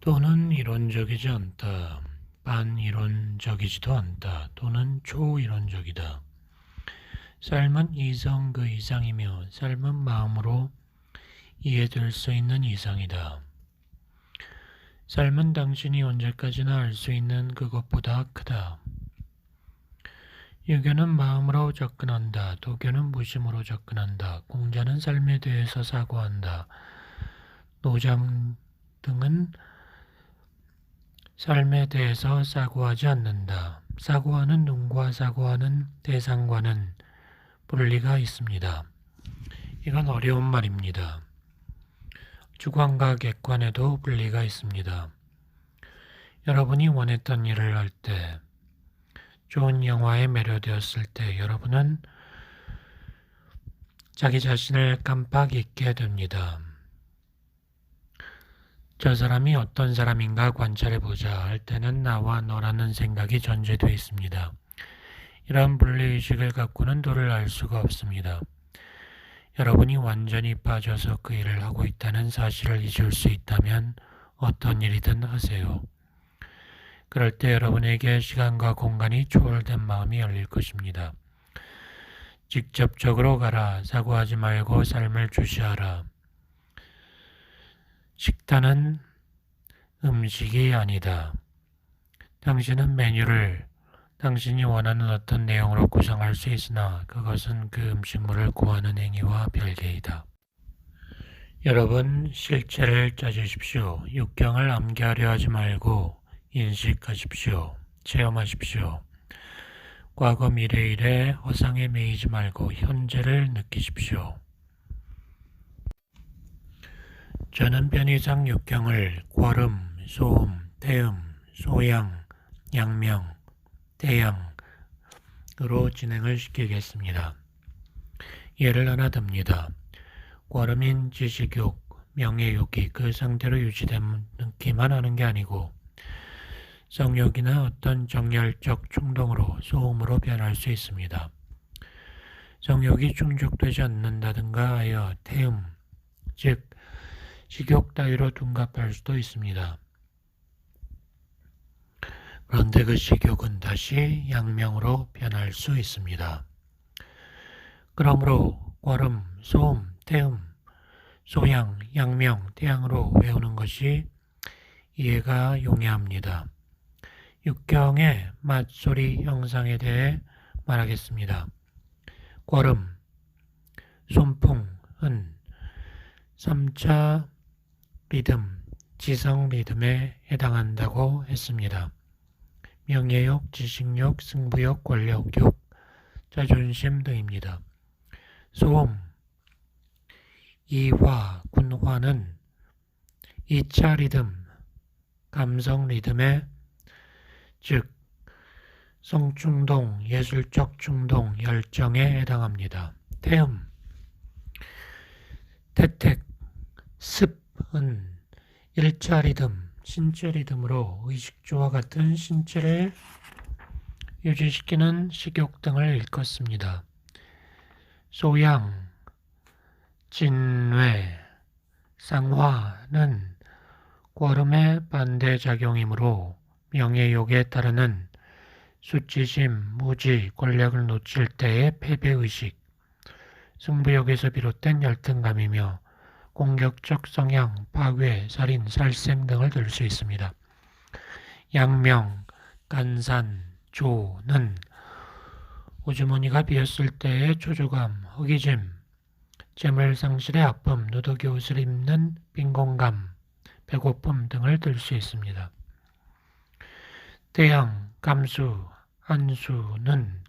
또는 이론적이지 않다. 반이론적이지도 않다. 또는 초이론적이다. 삶은 이성 그 이상이며 삶은 마음으로 이해될 수 있는 이상이다. 삶은 당신이 언제까지나 알 수 있는 그것보다 크다. 유교는 마음으로 접근한다. 도교는 무심으로 접근한다. 공자는 삶에 대해서 사고한다. 노장 등은 삶에 대해서 사고하지 않는다. 사고하는 눈과 사고하는 대상과는 분리가 있습니다. 이건 어려운 말입니다. 주관과 객관에도 분리가 있습니다. 여러분이 원했던 일을 할 때, 좋은 영화에 매료되었을 때 여러분은 자기 자신을 깜빡 잊게 됩니다. 저 사람이 어떤 사람인가 관찰해보자 할 때는 나와 너라는 생각이 전제되어 있습니다. 이런 분리의식을 갖고는 도를 알 수가 없습니다. 여러분이 완전히 빠져서 그 일을 하고 있다는 사실을 잊을 수 있다면 어떤 일이든 하세요. 그럴 때 여러분에게 시간과 공간이 초월된 마음이 열릴 것입니다. 직접적으로 가라. 사고하지 말고 삶을 주시하라. 식단은 음식이 아니다. 당신은 메뉴를 당신이 원하는 어떤 내용으로 구성할 수 있으나 그것은 그 음식물을 구하는 행위와 별개이다. 여러분, 실체를 찾으십시오. 육경을 암기하려 하지 말고 인식하십시오. 체험하십시오. 과거 미래 일에 허상에 매이지 말고 현재를 느끼십시오. 저는 편의상 육경을 괭음, 소음, 태음, 소양, 양명, 태양으로 진행을 시키겠습니다. 예를 하나 듭니다. 괭음인 지식욕, 명예욕이 그 상태로 유지되기만 하는 게 아니고 성욕이나 어떤 정열적 충동으로 소음으로 변할 수 있습니다. 성욕이 충족되지 않는다든가 하여 태음, 즉 식욕 따위로 둔갑할 수도 있습니다. 그런데 그 식욕은 다시 양명으로 변할 수 있습니다. 그러므로 괭음, 소음, 태음, 소양, 양명, 태양으로 외우는 것이 이해가 용이합니다. 육경의 맛소리 형상에 대해 말하겠습니다. 괭음, 손풍은 3차 리듬, 지성 리듬에 해당한다고 했습니다. 명예욕, 지식욕, 승부욕, 권력욕, 자존심 등입니다. 소음, 이화, 군화는 2차 리듬, 감성 리듬에 즉 성충동, 예술적 충동, 열정에 해당합니다. 태음, 태택, 습은 1차 리듬, 신체 리듬으로 의식주와 같은 신체를 유지시키는 식욕 등을 일컫습니다. 소양, 진외, 상화는 괭음의 반대작용이므로 명예욕에 따르는 수치심, 무지, 권력을 놓칠 때의 패배의식, 승부욕에서 비롯된 열등감이며 공격적 성향, 파괴, 살인, 살생 등을 들 수 있습니다. 양명, 간산, 조는 호주머니가 비었을 때의 초조감, 허기짐, 재물상실의 아픔, 누더기 옷을 입는 빈곤감, 배고픔 등을 들 수 있습니다. 태양, 감수, 한수는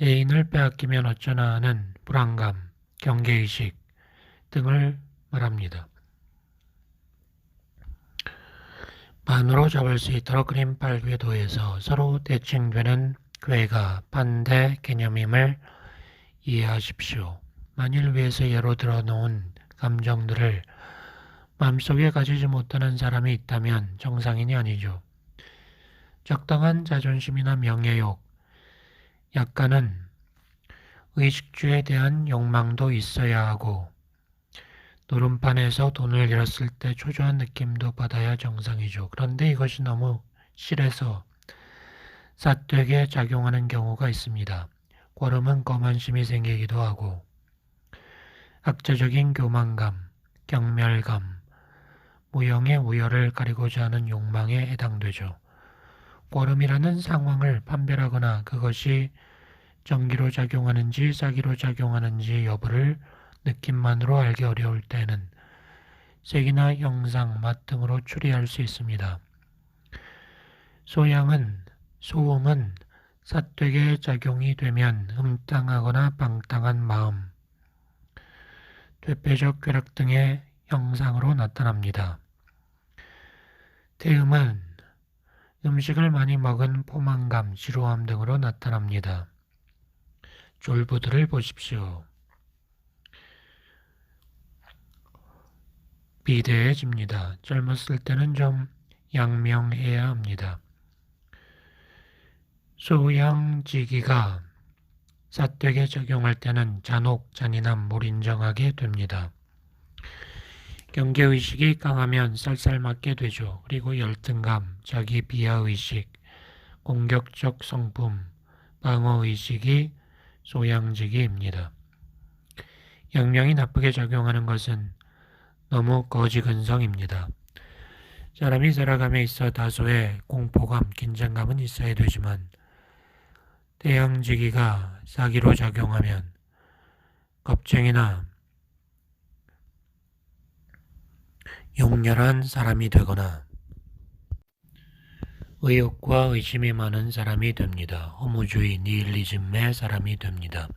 애인을 빼앗기면 어쩌나 하는 불안감, 경계의식 등을 말합니다. 반으로 잡을 수 있도록 그림 8궤도에서 서로 대칭되는 궤가 반대 개념임을 이해하십시오. 만일 위에서 예로 들어 놓은 감정들을 마음속에 가지지 못하는 사람이 있다면 정상인이 아니죠. 적당한 자존심이나 명예욕, 약간은 의식주에 대한 욕망도 있어야 하고 노름판에서 돈을 잃었을 때 초조한 느낌도 받아야 정상이죠. 그런데 이것이 너무 실해서 삿되게 작용하는 경우가 있습니다. 꽐음은 거만심이 생기기도 하고 학자적인 교만감, 경멸감, 무형의 우열을 가리고자 하는 욕망에 해당되죠. 꽐음이라는 상황을 판별하거나 그것이 정기로 작용하는지 사기로 작용하는지 여부를 느낌만으로 알기 어려울 때는 색이나 형상, 맛 등으로 추리할 수 있습니다. 소음은 삿되게 작용이 되면 음탕하거나 방탕한 마음, 퇴폐적 쾌락 등의 형상으로 나타납니다. 태음은 음식을 많이 먹은 포만감, 지루함 등으로 나타납니다. 졸부들을 보십시오. 비대해집니다. 젊었을 때는 좀 양명해야 합니다. 소양지기가 삿되게 작용할 때는 잔혹, 잔인함, 몰인정하게 됩니다. 경계의식이 강하면 쌀쌀맞게 되죠. 그리고 열등감, 자기 비하의식, 공격적 성품, 방어의식이 소양지기입니다. 영명이 나쁘게 작용하는 것은 너무 거지근성입니다. 사람이 살아감에 있어 다소의 공포감, 긴장감은 있어야 되지만 태양지기가 사기로 작용하면 겁쟁이나 용렬한 사람이 되거나 의욕과 의심이 많은 사람이 됩니다. 허무주의, 니힐리즘의 사람이 됩니다.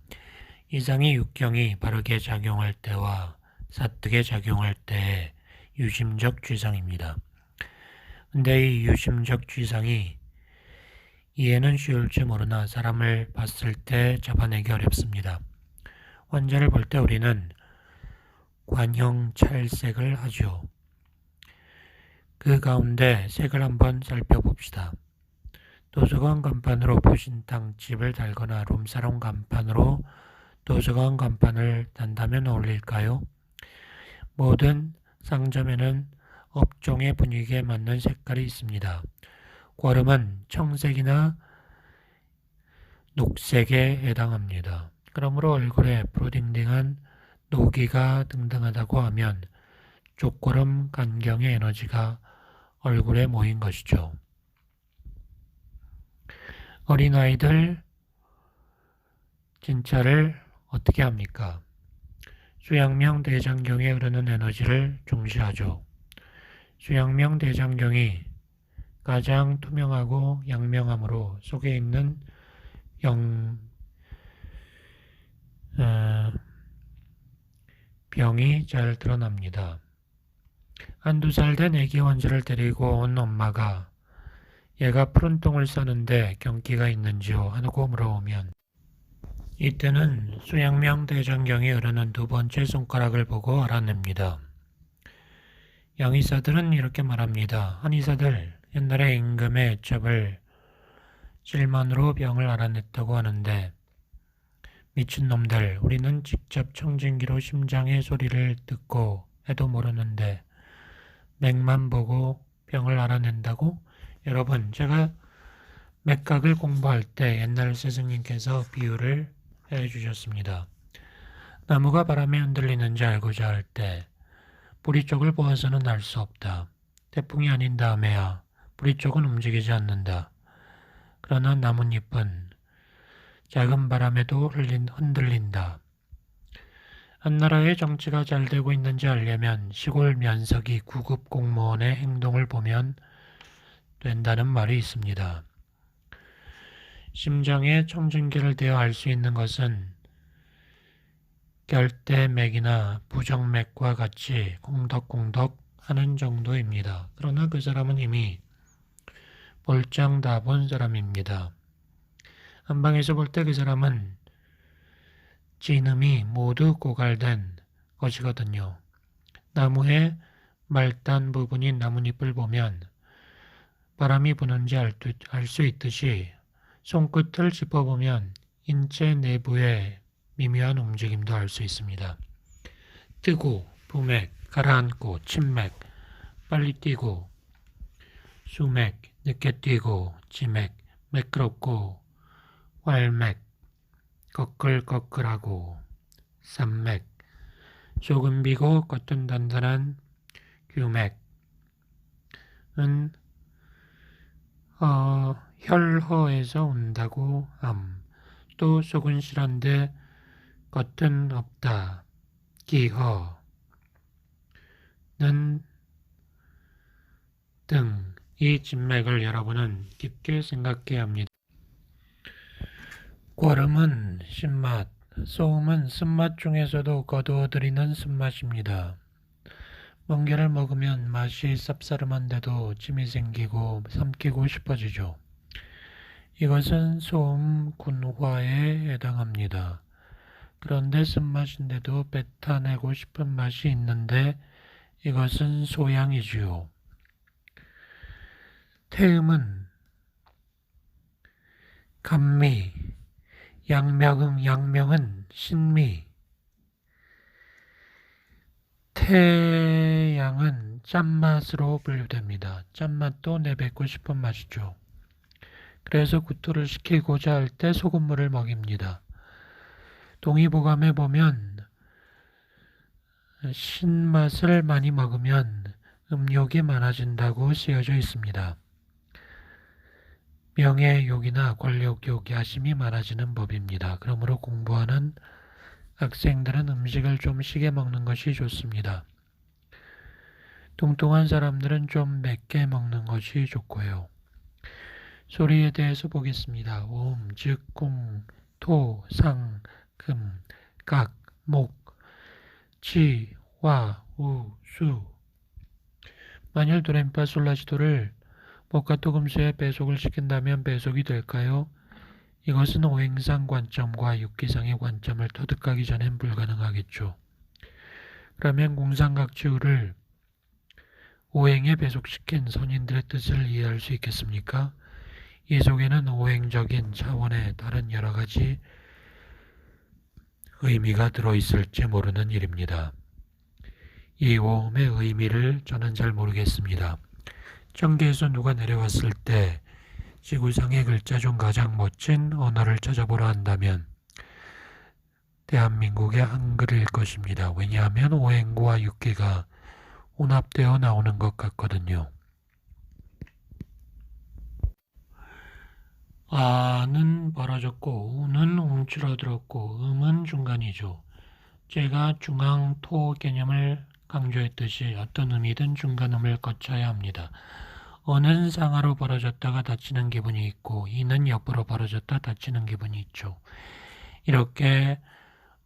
이상이 육경이 바르게 작용할 때와 사뜨게 작용할 때의 유심적 쥐상입니다. 근데 이 유심적 쥐상이 이해는 쉬울지 모르나 사람을 봤을 때 잡아내기 어렵습니다. 환자를 볼 때 우리는 관형찰색을 하죠. 그 가운데 색을 한번 살펴봅시다. 도서관 간판으로 보신탕집을 달거나 룸사롱 간판으로 도서관 간판을 단다면 어울릴까요? 모든 상점에는 업종의 분위기에 맞는 색깔이 있습니다. 꽐음은 청색이나 녹색에 해당합니다. 그러므로 얼굴에 프로딩딩한 노기가 등등하다고 하면 족고름 간경의 에너지가 얼굴에 모인 것이죠. 어린아이들 진찰을 어떻게 합니까? 수양명 대장경에 흐르는 에너지를 중시하죠. 수양명 대장경이 가장 투명하고 양명하므로 속에 있는 병이 잘 드러납니다. 한두 살 된 애기 환자를 데리고 온 엄마가 얘가 푸른 똥을 싸는데 경기가 있는지요? 하고 물어오면 이때는 수양명 대장경이 흐르는 두 번째 손가락을 보고 알아냅니다. 양의사들은 이렇게 말합니다. 한의사들 옛날에 임금의 애첩을 질만으로 병을 알아냈다고 하는데 미친놈들, 우리는 직접 청진기로 심장의 소리를 듣고 해도 모르는데 맥만 보고 병을 알아낸다고? 여러분, 제가 맥각을 공부할 때 옛날 스승님께서 비유를 해주셨습니다. 나무가 바람에 흔들리는지 알고자 할 때 뿌리 쪽을 보아서는 알 수 없다. 태풍이 아닌 다음에야 뿌리 쪽은 움직이지 않는다. 그러나 나뭇잎은 작은 바람에도 흔들린다. 한 나라의 정치가 잘 되고 있는지 알려면 시골 면석이 구급 공무원의 행동을 보면 된다는 말이 있습니다. 심장에 청진기를 대어 알 수 있는 것은 결대맥이나 부정맥과 같이 공덕공덕 하는 정도입니다. 그러나 그 사람은 이미 볼장 다 본 사람입니다. 한방에서 볼 때 그 사람은 진음이 모두 고갈된 것이거든요. 나무의 말단 부분인 나뭇잎을 보면 바람이 부는지 알 수 있듯이 손끝을 짚어보면 인체 내부의 미묘한 움직임도 알 수 있습니다. 뜨고 부맥, 가라앉고, 침맥, 빨리 뛰고, 수맥, 늦게 뛰고, 지맥, 매끄럽고, 활맥, 거끌거끌하고, 산맥, 조금 비고 겉은 단단한 규맥은 혈허에서 온다고 함. 또 속은 실한데 겉은 없다. 기허는 등. 이 진맥을 여러분은 깊게 생각해야 합니다. 괐름은 신맛, 소음은 쓴맛 중에서도 거두어들이는 쓴맛입니다. 멍게를 먹으면 맛이 쌉싸름한데도 침이 생기고 삼키고 싶어지죠. 이것은 소음 군화에 해당합니다. 그런데 쓴맛인데도 뱉어내고 싶은 맛이 있는데 이것은 소양이지요. 태음은 감미, 양명은 신미, 태양은 짠맛으로 분류됩니다. 짠맛도 내뱉고 싶은 맛이죠. 그래서 구토를 시키고자 할 때 소금물을 먹입니다. 동의보감에 보면 신맛을 많이 먹으면 음욕이 많아진다고 쓰여져 있습니다. 명예욕이나 권력욕, 야심이 많아지는 법입니다. 그러므로 공부하는 학생들은 음식을 좀 시게 먹는 것이 좋습니다. 뚱뚱한 사람들은 좀 맵게 먹는 것이 좋고요. 소리에 대해서 보겠습니다. 옴, 즉, 공, 토, 상, 금, 각, 목, 치, 와, 우, 수. 만일 도레미파솔라시도를 목과 금수의 배속을 시킨다면 배속이 될까요? 이것은 오행상 관점과 육기상의 관점을 터득하기 전엔 불가능하겠죠. 그러면 공상각지우를 오행에 배속시킨 선인들의 뜻을 이해할 수 있겠습니까? 이 속에는 오행적인 차원의 다른 여러 가지 의미가 들어있을지 모르는 일입니다. 이 오음의 의미를 저는 잘 모르겠습니다. 전기에서 누가 내려왔을 때 지구상의 글자 중 가장 멋진 언어를 찾아보라 한다면 대한민국의 한글일 것입니다. 왜냐하면 오행과 육기가 혼합되어 나오는 것 같거든요. 아는 벌어졌고 우는 움츠러들었고 음은 중간이죠. 제가 중앙토 개념을 강조했듯이 어떤 음이든 중간음을 거쳐야 합니다. 어는 상하로 벌어졌다가 닫히는 기분이 있고 이는 옆으로 벌어졌다 닫히는 기분이 있죠. 이렇게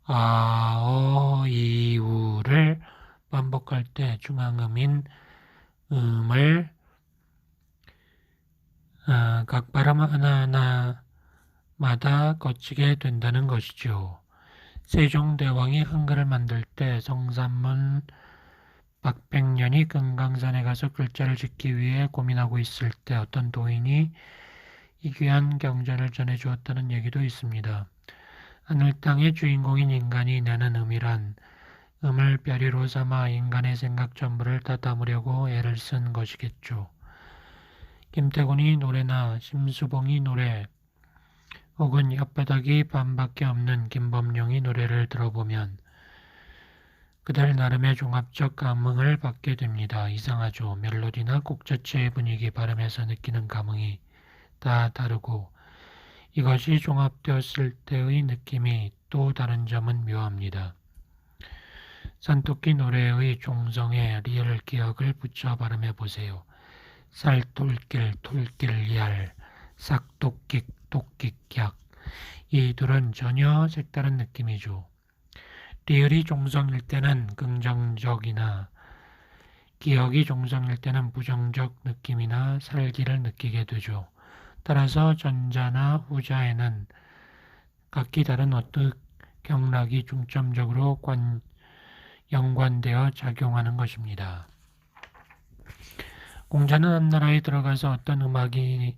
아, 어, 이, 우를 반복할 때 중앙음인 음을 각 발음 하나하나마다 거치게 된다는 것이죠. 세종대왕이 한글을 만들 때 성산문 박백년이 금강산에 가서 글자를 짓기 위해 고민하고 있을 때 어떤 도인이 이 귀한 경전을 전해주었다는 얘기도 있습니다. 하늘 땅의 주인공인 인간이 내는 음이란 음을 뼈리로 삼아 인간의 생각 전부를 다 담으려고 애를 쓴 것이겠죠. 김태곤이 노래나 심수봉이 노래 혹은 혓바닥이 반밖에 없는 김범룡이 노래를 들어보면 그들 나름의 종합적 감흥을 받게 됩니다. 이상하죠. 멜로디나 곡 자체의 분위기, 발음에서 느끼는 감흥이 다 다르고 이것이 종합되었을 때의 느낌이 또 다른 점은 묘합니다. 산토끼 노래의 종성에 리을 기억을 붙여 발음해 보세요. 쌀톨길, 톨길얄, 싹토끽, 토끽약. 이 둘은 전혀 색다른 느낌이죠. 리을이 종성일 때는 긍정적이나 기억이 종성일 때는 부정적 느낌이나 살기를 느끼게 되죠. 따라서 전자나 후자에는 각기 다른 어떤 경락이 중점적으로 연관되어 작용하는 것입니다. 공자는 한 나라에 들어가서 어떤 음악이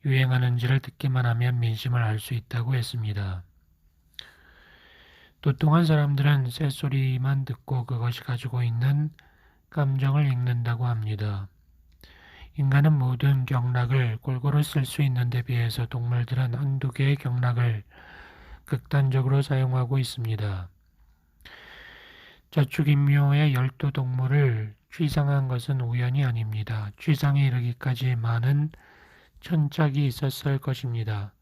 유행하는지를 듣기만 하면 민심을 알 수 있다고 했습니다. 도통한 사람들은 쇳소리만 듣고 그것이 가지고 있는 감정을 읽는다고 합니다. 인간은 모든 경락을 골고루 쓸 수 있는 데 비해서 동물들은 한두 개의 경락을 극단적으로 사용하고 있습니다. 저축인묘의 12동물을 취상한 것은 우연이 아닙니다. 취상에 이르기까지 많은 천착이 있었을 것입니다.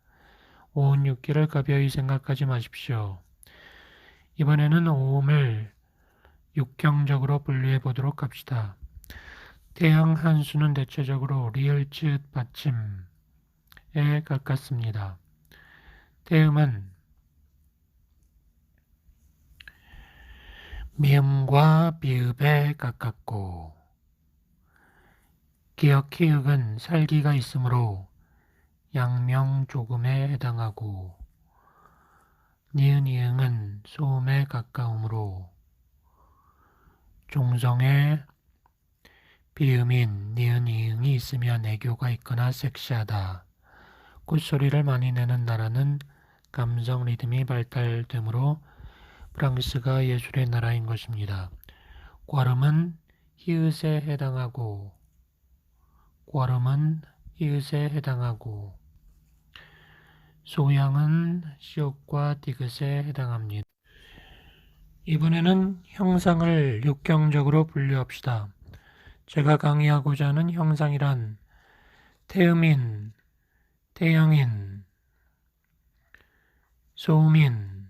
오은 육기를 가벼이 생각하지 마십시오. 이번에는 오음을 육경적으로 분류해 보도록 합시다. 태양 한수는 대체적으로 리을 읒 받침에 가깝습니다. 태음은 미음과 비읍에 가깝고 기역히읗은 살기가 있으므로 양명조금에 해당하고 니은이응은 소음에 가까우므로 종성에 비음인 니은이응이 있으면 애교가 있거나 섹시하다. 콧소리를 많이 내는 나라는 감성 리듬이 발달되므로 프랑스가 예술의 나라인 것입니다. 꽈름은 히읗에 해당하고 소양은 시옷과 디귿에 해당합니다. 이번에는 형상을 육경적으로 분류합시다. 제가 강의하고자 하는 형상이란 태음인, 태양인, 소음인,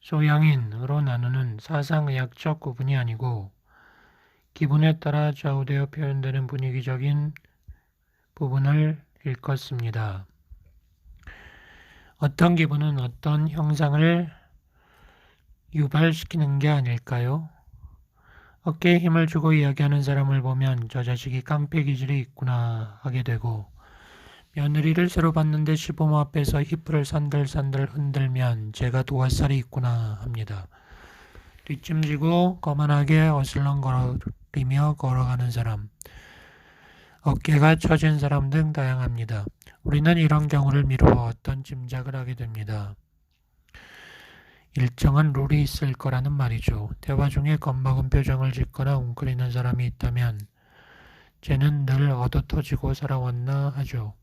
소양인으로 나누는 사상의학적 구분이 아니고 기분에 따라 좌우되어 표현되는 분위기적인 부분을 일컫습니다. 어떤 기분은 어떤 형상을 유발시키는 게 아닐까요? 어깨에 힘을 주고 이야기하는 사람을 보면 저 자식이 깡패 기질이 있구나 하게 되고 며느리를 새로 봤는데 시부모 앞에서 히프를 산들산들 흔들면 제가 도화살이 있구나 합니다. 뒷짐지고 거만하게 어슬렁거리며 걸어가는 사람, 어깨가 처진 사람 등 다양합니다. 우리는 이런 경우를 미루어 어떤 짐작을 하게 됩니다. 일정한 룰이 있을 거라는 말이죠. 대화 중에 겁먹은 표정을 짓거나 웅크리는 사람이 있다면 쟤는 늘 얻어터지고 살아왔나 하죠.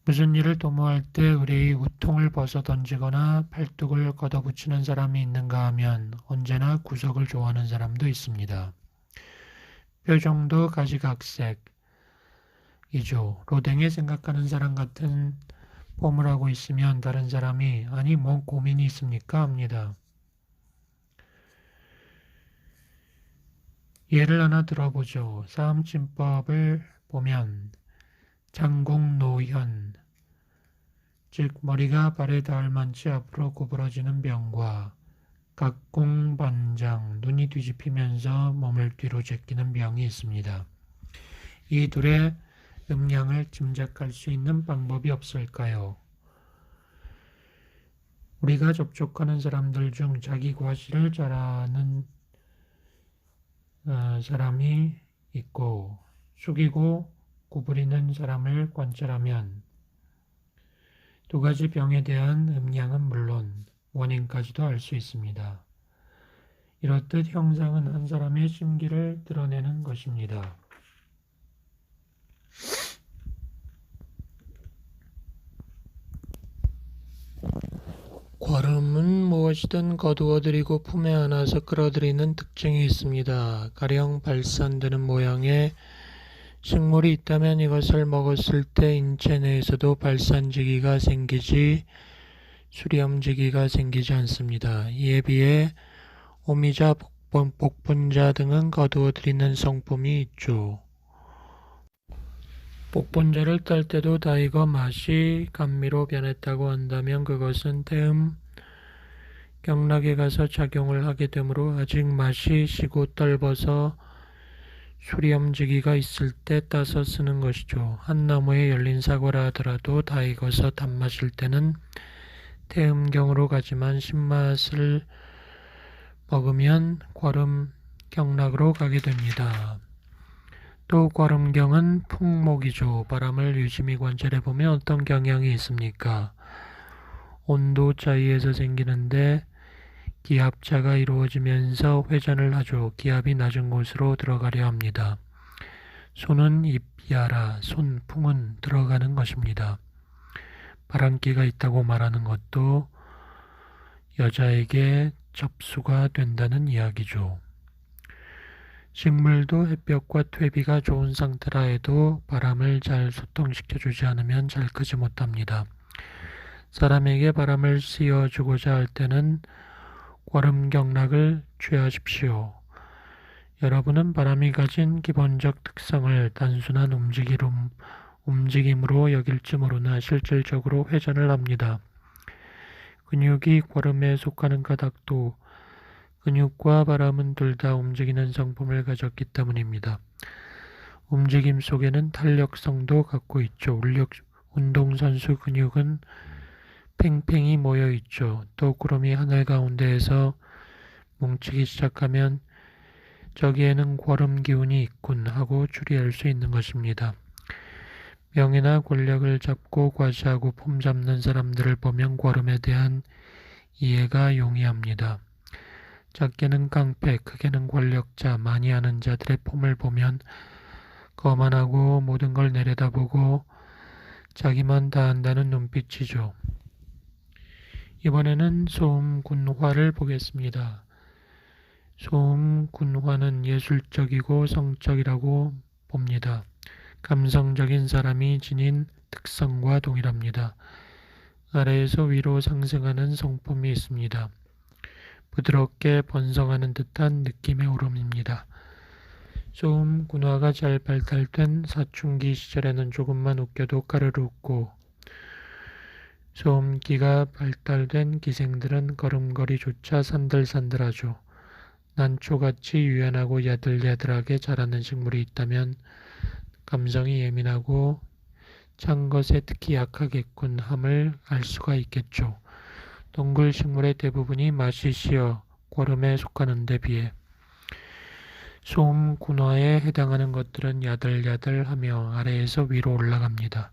무슨 일을 도모할 때 의뢰의 우통을 벗어던지거나 팔뚝을 걷어붙이는 사람이 있는가 하면 언제나 구석을 좋아하는 사람도 있습니다. 표정도 가지각색이죠. 로댕에 생각하는 사람 같은 폼을 하고 있으면 다른 사람이 아니 뭐 고민이 있습니까 합니다. 예를 하나 들어보죠. 싸움침법을 보면 장공노현, 즉 머리가 발에 닿을 만치 앞으로 구부러지는 병과 각공반장, 눈이 뒤집히면서 몸을 뒤로 제끼는 병이 있습니다. 이 둘의 음양을 짐작할 수 있는 방법이 없을까요? 우리가 접촉하는 사람들 중 자기 과실을 잘하는 사람이 있고 숙이고 구부리는 사람을 관찰하면 두 가지 병에 대한 음양은 물론 원인까지도 알 수 있습니다. 이렇듯 형상은 한 사람의 심기를 드러내는 것입니다. 괄음은 무엇이든 거두어들이고 품에 안아서 끌어들이는 특징이 있습니다. 가령 발산되는 모양의 식물이 있다면 이것을 먹었을 때 인체 내에서도 발산지기가 생기지 수렴지기가 생기지 않습니다. 이에 비해 오미자, 복분자 등은 거두어들이는 성품이 있죠. 복분자를 딸 때도 다 익어 맛이 감미로 변했다고 한다면 그것은 태음 경락에 가서 작용을 하게 되므로 아직 맛이 시고 떫어서 수렴지기가 있을 때 따서 쓰는 것이죠. 한 나무에 열린 사과라 하더라도 다 익어서 단맛일 때는 태음경으로 가지만 신맛을 먹으면 괄음 경락으로 가게 됩니다. 또 괄음경은 풍목이죠. 바람을 유심히 관찰해 보면 어떤 경향이 있습니까? 온도 차이에서 생기는데 기압차가 이루어지면서 회전을 하죠. 기압이 낮은 곳으로 들어가려 합니다. 손은 입야라, 손풍은 들어가는 것입니다. 바람기가 있다고 말하는 것도 여자에게 접수가 된다는 이야기죠. 식물도 햇볕과 퇴비가 좋은 상태라 해도 바람을 잘 소통시켜주지 않으면 잘 크지 못합니다. 사람에게 바람을 씌워주고자 할 때는 괐음경락을 취하십시오. 여러분은 바람이 가진 기본적 특성을 단순한 움직임으로 여길지 모르나 실질적으로 회전을 합니다. 근육이 괐음에 속하는 까닭도 근육과 바람은 둘 다 움직이는 성품을 가졌기 때문입니다. 움직임 속에는 탄력성도 갖고 있죠. 운동선수 근육은 팽팽히 모여 있죠. 또 구름이 하늘 가운데에서 뭉치기 시작하면 저기에는 괐음 기운이 있군 하고 추리할 수 있는 것입니다. 명예나 권력을 잡고 과시하고 폼 잡는 사람들을 보면 괐음에 대한 이해가 용이합니다. 작게는 깡패, 크게는 권력자, 많이 아는 자들의 폼을 보면 거만하고 모든 걸 내려다보고 자기만 다 안다는 눈빛이죠. 이번에는 소음군화를 보겠습니다. 소음군화는 예술적이고 성적이라고 봅니다. 감성적인 사람이 지닌 특성과 동일합니다. 아래에서 위로 상승하는 성품이 있습니다. 부드럽게 번성하는 듯한 느낌의 오름입니다. 소음군화가 잘 발달된 사춘기 시절에는 조금만 웃겨도 까르르 웃고 소음기가 발달된 기생들은 걸음걸이조차 산들산들하죠. 난초같이 유연하고 야들야들하게 자라는 식물이 있다면 감성이 예민하고 찬 것에 특히 약하겠군 함을 알 수가 있겠죠. 동굴 식물의 대부분이 맛이 시어 괐음에 속하는 데 비해 소음군화에 해당하는 것들은 야들야들하며 아래에서 위로 올라갑니다.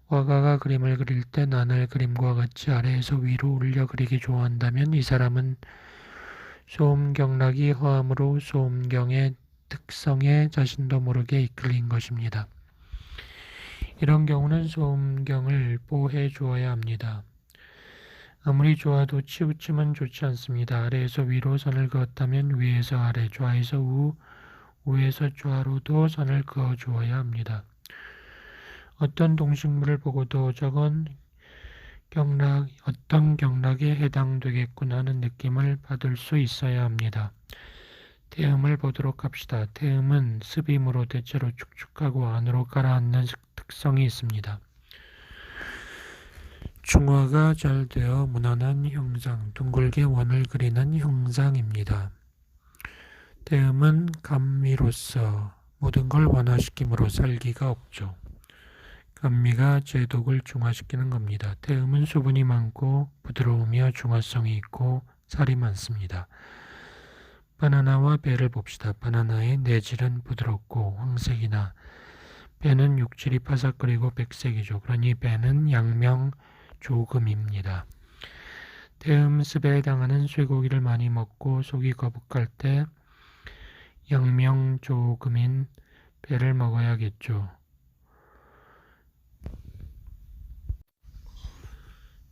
화가가 그림을 그릴 때 나늘 그림과 같이 아래에서 위로 올려 그리기 좋아한다면 이 사람은 소음경락이 허함으로 소음경의 특성에 자신도 모르게 이끌린 것입니다. 이런 경우는 소음경을 보호해 주어야 합니다. 아무리 좋아도 치우침은 좋지 않습니다. 아래에서 위로 선을 그었다면 위에서 아래, 좌에서 우, 우에서 좌로도 선을 그어 주어야 합니다. 어떤 동식물을 보고도 저건 어떤 경락에 해당되겠군 하는 느낌을 받을 수 있어야 합니다. 태음을 보도록 합시다. 태음은 습임으로 대체로 축축하고 안으로 가라앉는 특성이 있습니다. 중화가 잘 되어 무난한 형상, 둥글게 원을 그리는 형상입니다. 태음은 감미로서 모든 걸 완화시킴으로 살기가 없죠. 감미가 제독을 중화시키는 겁니다. 태음은 수분이 많고 부드러우며 중화성이 있고 살이 많습니다. 바나나와 배를 봅시다. 바나나의 내질은 부드럽고 황색이나 배는 육질이 바삭거리고 백색이죠. 그러니 배는 양명 조금입니다. 태음습에 해당하는 쇠고기를 많이 먹고 속이 거북할 때 양명 조금인 배를 먹어야겠죠.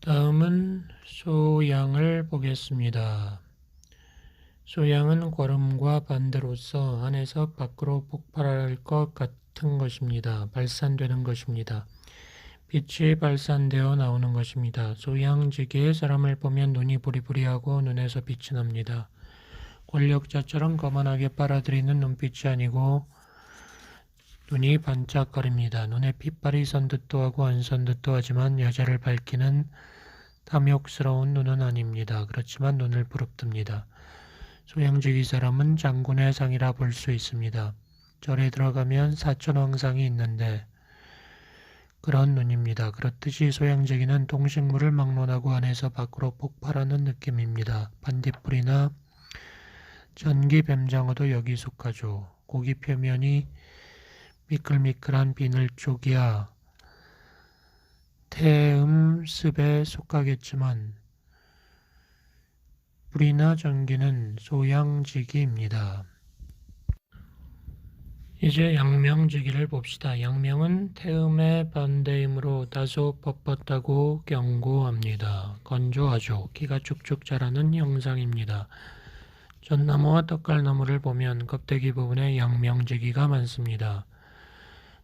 다음은 소양을 보겠습니다. 소양은 괐음과 반대로서 안에서 밖으로 폭발할 것 같은 것입니다. 발산되는 것입니다. 빛이 발산되어 나오는 것입니다. 소양지기의 사람을 보면 눈이 부리부리하고 눈에서 빛이 납니다. 권력자처럼 거만하게 빨아들이는 눈빛이 아니고 눈이 반짝거립니다. 눈에 핏발이 선 듯도 하고 안 선 듯도 하지만 여자를 밝히는 탐욕스러운 눈은 아닙니다. 그렇지만 눈을 부릅뜨립니다. 소양지기 사람은 장군의 상이라 볼 수 있습니다. 절에 들어가면 사천왕상이 있는데 그런 눈입니다. 그렇듯이 소양지기는 동식물을 막론하고 안에서 밖으로 폭발하는 느낌입니다. 반딧불이나 전기뱀장어도 여기 속하죠. 고기 표면이 미끌미끌한 비늘 쪽이야 태음습에 속하겠지만 불이나 전기는 소양지기입니다. 이제 양명지기를 봅시다. 양명은 태음의 반대이므로 다소 뻣뻣하고 견고합니다. 건조하죠. 키가 쭉쭉 자라는 형상입니다. 전나무와 떡갈나무를 보면 껍데기 부분에 양명지기가 많습니다.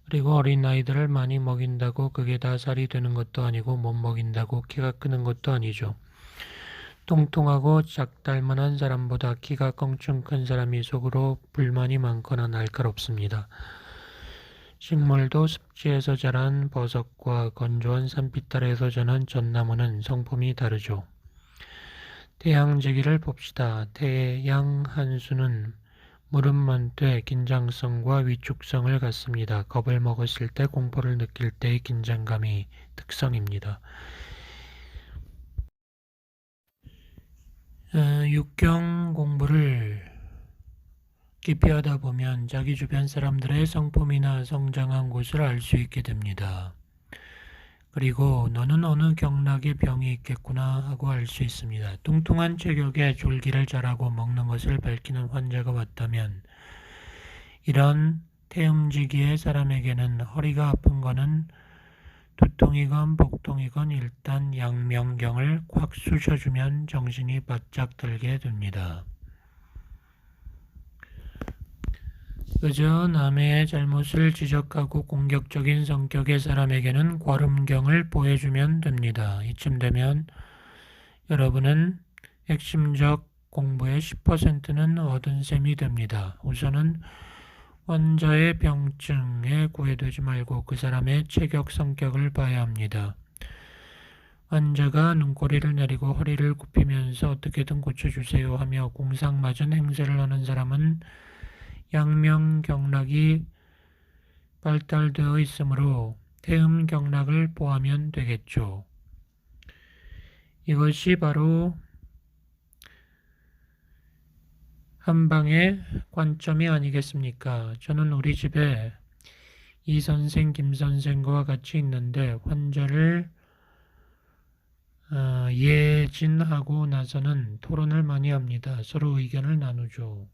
그리고 어린 아이들을 많이 먹인다고 그게 다 살이 되는 것도 아니고 못 먹인다고 키가 크는 것도 아니죠. 통통하고 작달만한 사람보다 키가 껑충 큰 사람이 속으로 불만이 많거나 날카롭습니다. 식물도 습지에서 자란 버섯과 건조한 산빛 아래에서 자란 전나무는 성품이 다르죠. 태양제기를 봅시다. 태양 한 수는 무릎만퇴 긴장성과 위축성을 갖습니다. 겁을 먹었을 때 공포를 느낄 때의 긴장감이 특성입니다. 육경 공부를 깊이 하다 보면 자기 주변 사람들의 성품이나 성장한 곳을 알 수 있게 됩니다. 그리고 너는 어느 경락에 병이 있겠구나 하고 알 수 있습니다. 뚱뚱한 체격에 졸기를 잘하고 먹는 것을 밝히는 환자가 왔다면 이런 태음지기의 사람에게는 허리가 아픈 거는 두통이건 복통이건 일단 양명경을 콱 쑤셔주면 정신이 바짝 들게 됩니다. 그저 남의 잘못을 지적하고 공격적인 성격의 사람에게는 괄음경을 보여주면 됩니다. 이쯤 되면 여러분은 핵심적 공부의 10%는 얻은 셈이 됩니다. 우선은 환자의 병증에 구애되지 말고 그 사람의 체격 성격을 봐야 합니다. 환자가 눈꼬리를 내리고 허리를 굽히면서 어떻게든 고쳐주세요 하며 공상맞은 행세를 하는 사람은 양명경락이 발달되어 있으므로 태음경락을 보하면 되겠죠. 이것이 바로 한방의 관점이 아니겠습니까? 저는 우리 집에 이 선생, 김 선생과 같이 있는데 환자를 예진하고 나서는 토론을 많이 합니다. 서로 의견을 나누죠.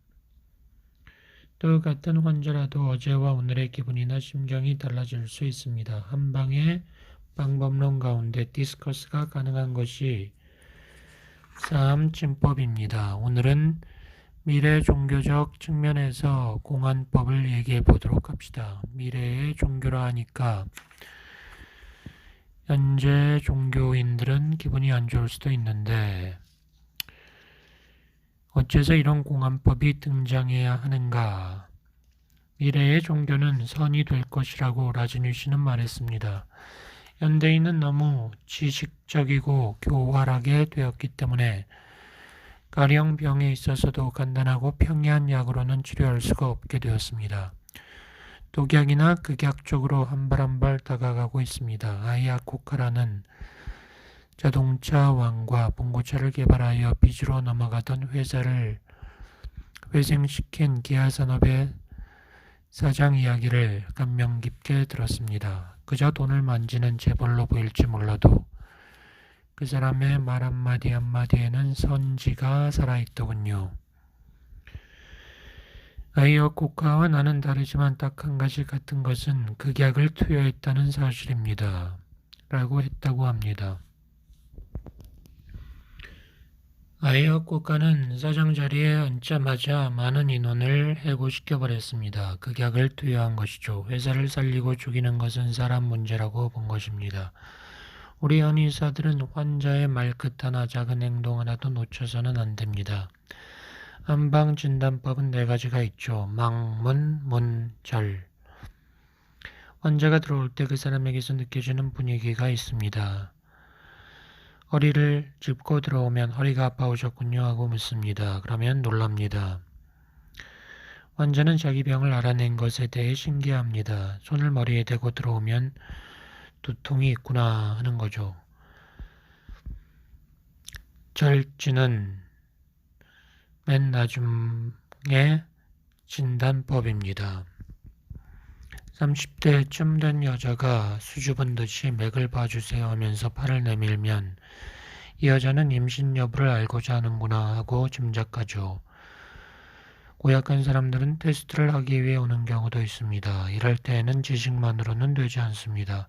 또 같은 환자라도 어제와 오늘의 기분이나 심경이 달라질 수 있습니다. 한방의 방법론 가운데 디스커스가 가능한 것이 삼진법입니다. 오늘은 미래 종교적 측면에서 공안법을 얘기해 보도록 합시다. 미래의 종교라 하니까 현재 종교인들은 기분이 안 좋을 수도 있는데 어째서 이런 공안법이 등장해야 하는가? 미래의 종교는 선이 될 것이라고 라즈니 씨는 말했습니다. 현대인은 너무 지식적이고 교활하게 되었기 때문에 가령 병에 있어서도 간단하고 평이한 약으로는 치료할 수가 없게 되었습니다. 독약이나 극약 쪽으로 한 발 한 발 다가가고 있습니다. 아야코카라는 자동차 왕과 봉고차를 개발하여 빚으로 넘어가던 회사를 회생시킨 기아산업의 사장 이야기를 감명 깊게 들었습니다. 그저 돈을 만지는 재벌로 보일지 몰라도 그 사람의 말 한마디 한마디에는 선지가 살아있더군요. 아이어코카와 나는 다르지만 딱 한 가지 같은 것은 극약을 투여했다는 사실입니다. 라고 했다고 합니다. 아이어코카는 사장 자리에 앉자마자 많은 인원을 해고시켜버렸습니다. 극약을 투여한 것이죠. 회사를 살리고 죽이는 것은 사람 문제라고 본 것입니다. 우리 한의사들은 환자의 말끝 하나 작은 행동 하나도 놓쳐서는 안 됩니다. 한방진단법은 4가지가 있죠. 망문, 문, 절. 환자가 들어올 때 그 사람에게서 느껴지는 분위기가 있습니다. 허리를 짚고 들어오면 허리가 아파오셨군요 하고 묻습니다. 그러면 놀랍니다. 환자는 자기 병을 알아낸 것에 대해 신기합니다. 손을 머리에 대고 들어오면 두통이 있구나 하는 거죠. 절지는 맨 나중에 진단법입니다. 30대쯤 된 여자가 수줍은 듯이 맥을 봐주세요 하면서 팔을 내밀면 이 여자는 임신 여부를 알고자 하는구나 하고 짐작하죠. 고약한 사람들은 테스트를 하기 위해 오는 경우도 있습니다. 이럴 때에는 지식만으로는 되지 않습니다.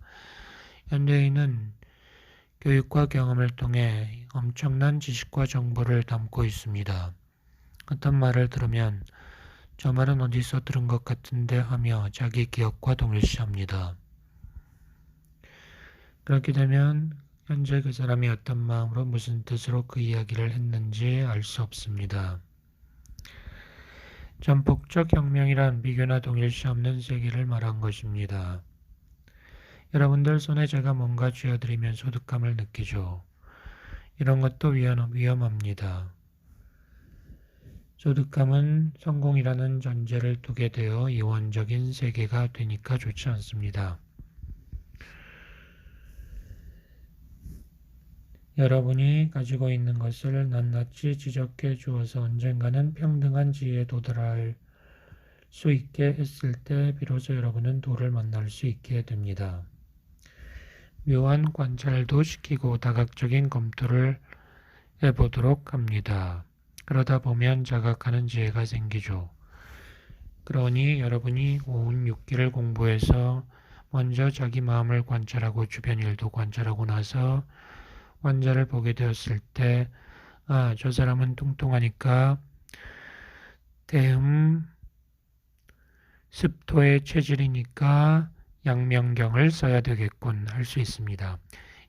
현대인은 교육과 경험을 통해 엄청난 지식과 정보를 담고 있습니다. 어떤 말을 들으면 저 말은 어디서 들은 것 같은데 하며 자기 기억과 동일시합니다. 그렇게 되면 현재 그 사람이 어떤 마음으로 무슨 뜻으로 그 이야기를 했는지 알 수 없습니다. 전폭적 혁명이란 비교나 동일시 없는 세계를 말한 것입니다. 여러분들 손에 제가 뭔가 쥐어드리면 소득감을 느끼죠. 이런 것도 위험합니다. 소득감은 성공이라는 전제를 두게 되어 이원적인 세계가 되니까 좋지 않습니다. 여러분이 가지고 있는 것을 낱낱이 지적해 주어서 언젠가는 평등한 지혜에 도달할 수 있게 했을 때 비로소 여러분은 도를 만날 수 있게 됩니다. 묘한 관찰도 시키고 다각적인 검토를 해보도록 합니다. 그러다 보면 자각하는 지혜가 생기죠. 그러니 여러분이 온 6기를 공부해서 먼저 자기 마음을 관찰하고 주변 일도 관찰하고 나서 환자를 보게 되었을 때 저 사람은 뚱뚱하니까 대음 습토의 체질이니까 양명경을 써야 되겠군 할 수 있습니다.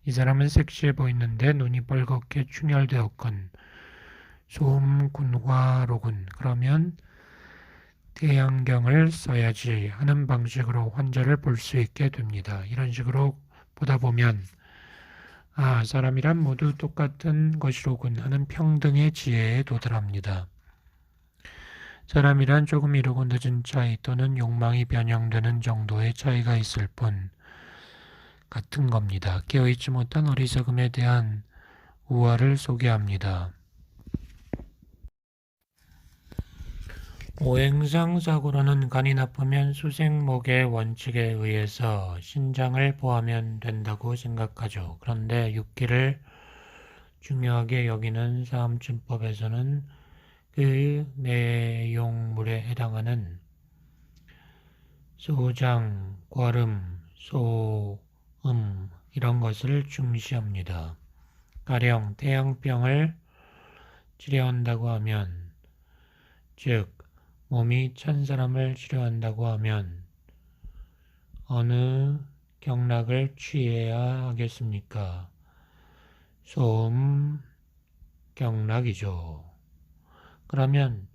이 사람은 섹시해 보이는데 눈이 빨갛게 충혈되었건 소음군화로군. 그러면 태양경을 써야지 하는 방식으로 환자를 볼 수 있게 됩니다. 이런 식으로 보다 보면 사람이란 모두 똑같은 것이로군 하는 평등의 지혜에 도달합니다. 사람이란 조금 이르고 늦은 차이 또는 욕망이 변형되는 정도의 차이가 있을 뿐 같은 겁니다. 깨어있지 못한 어리석음에 대한 우화를 소개합니다. 오행상 사고로는 간이 나쁘면 수생목의 원칙에 의해서 신장을 보하면 된다고 생각하죠. 그런데 육기를 중요하게 여기는 사암진법에서는 그 내용물에 해당하는 소장, 괄음, 소음 이런 것을 중시합니다. 가령 태양병을 치료한다고 하면 즉 몸이 찬 사람을 치료한다고 하면 어느 경락을 취해야 하겠습니까? 소음 경락이죠. 그러면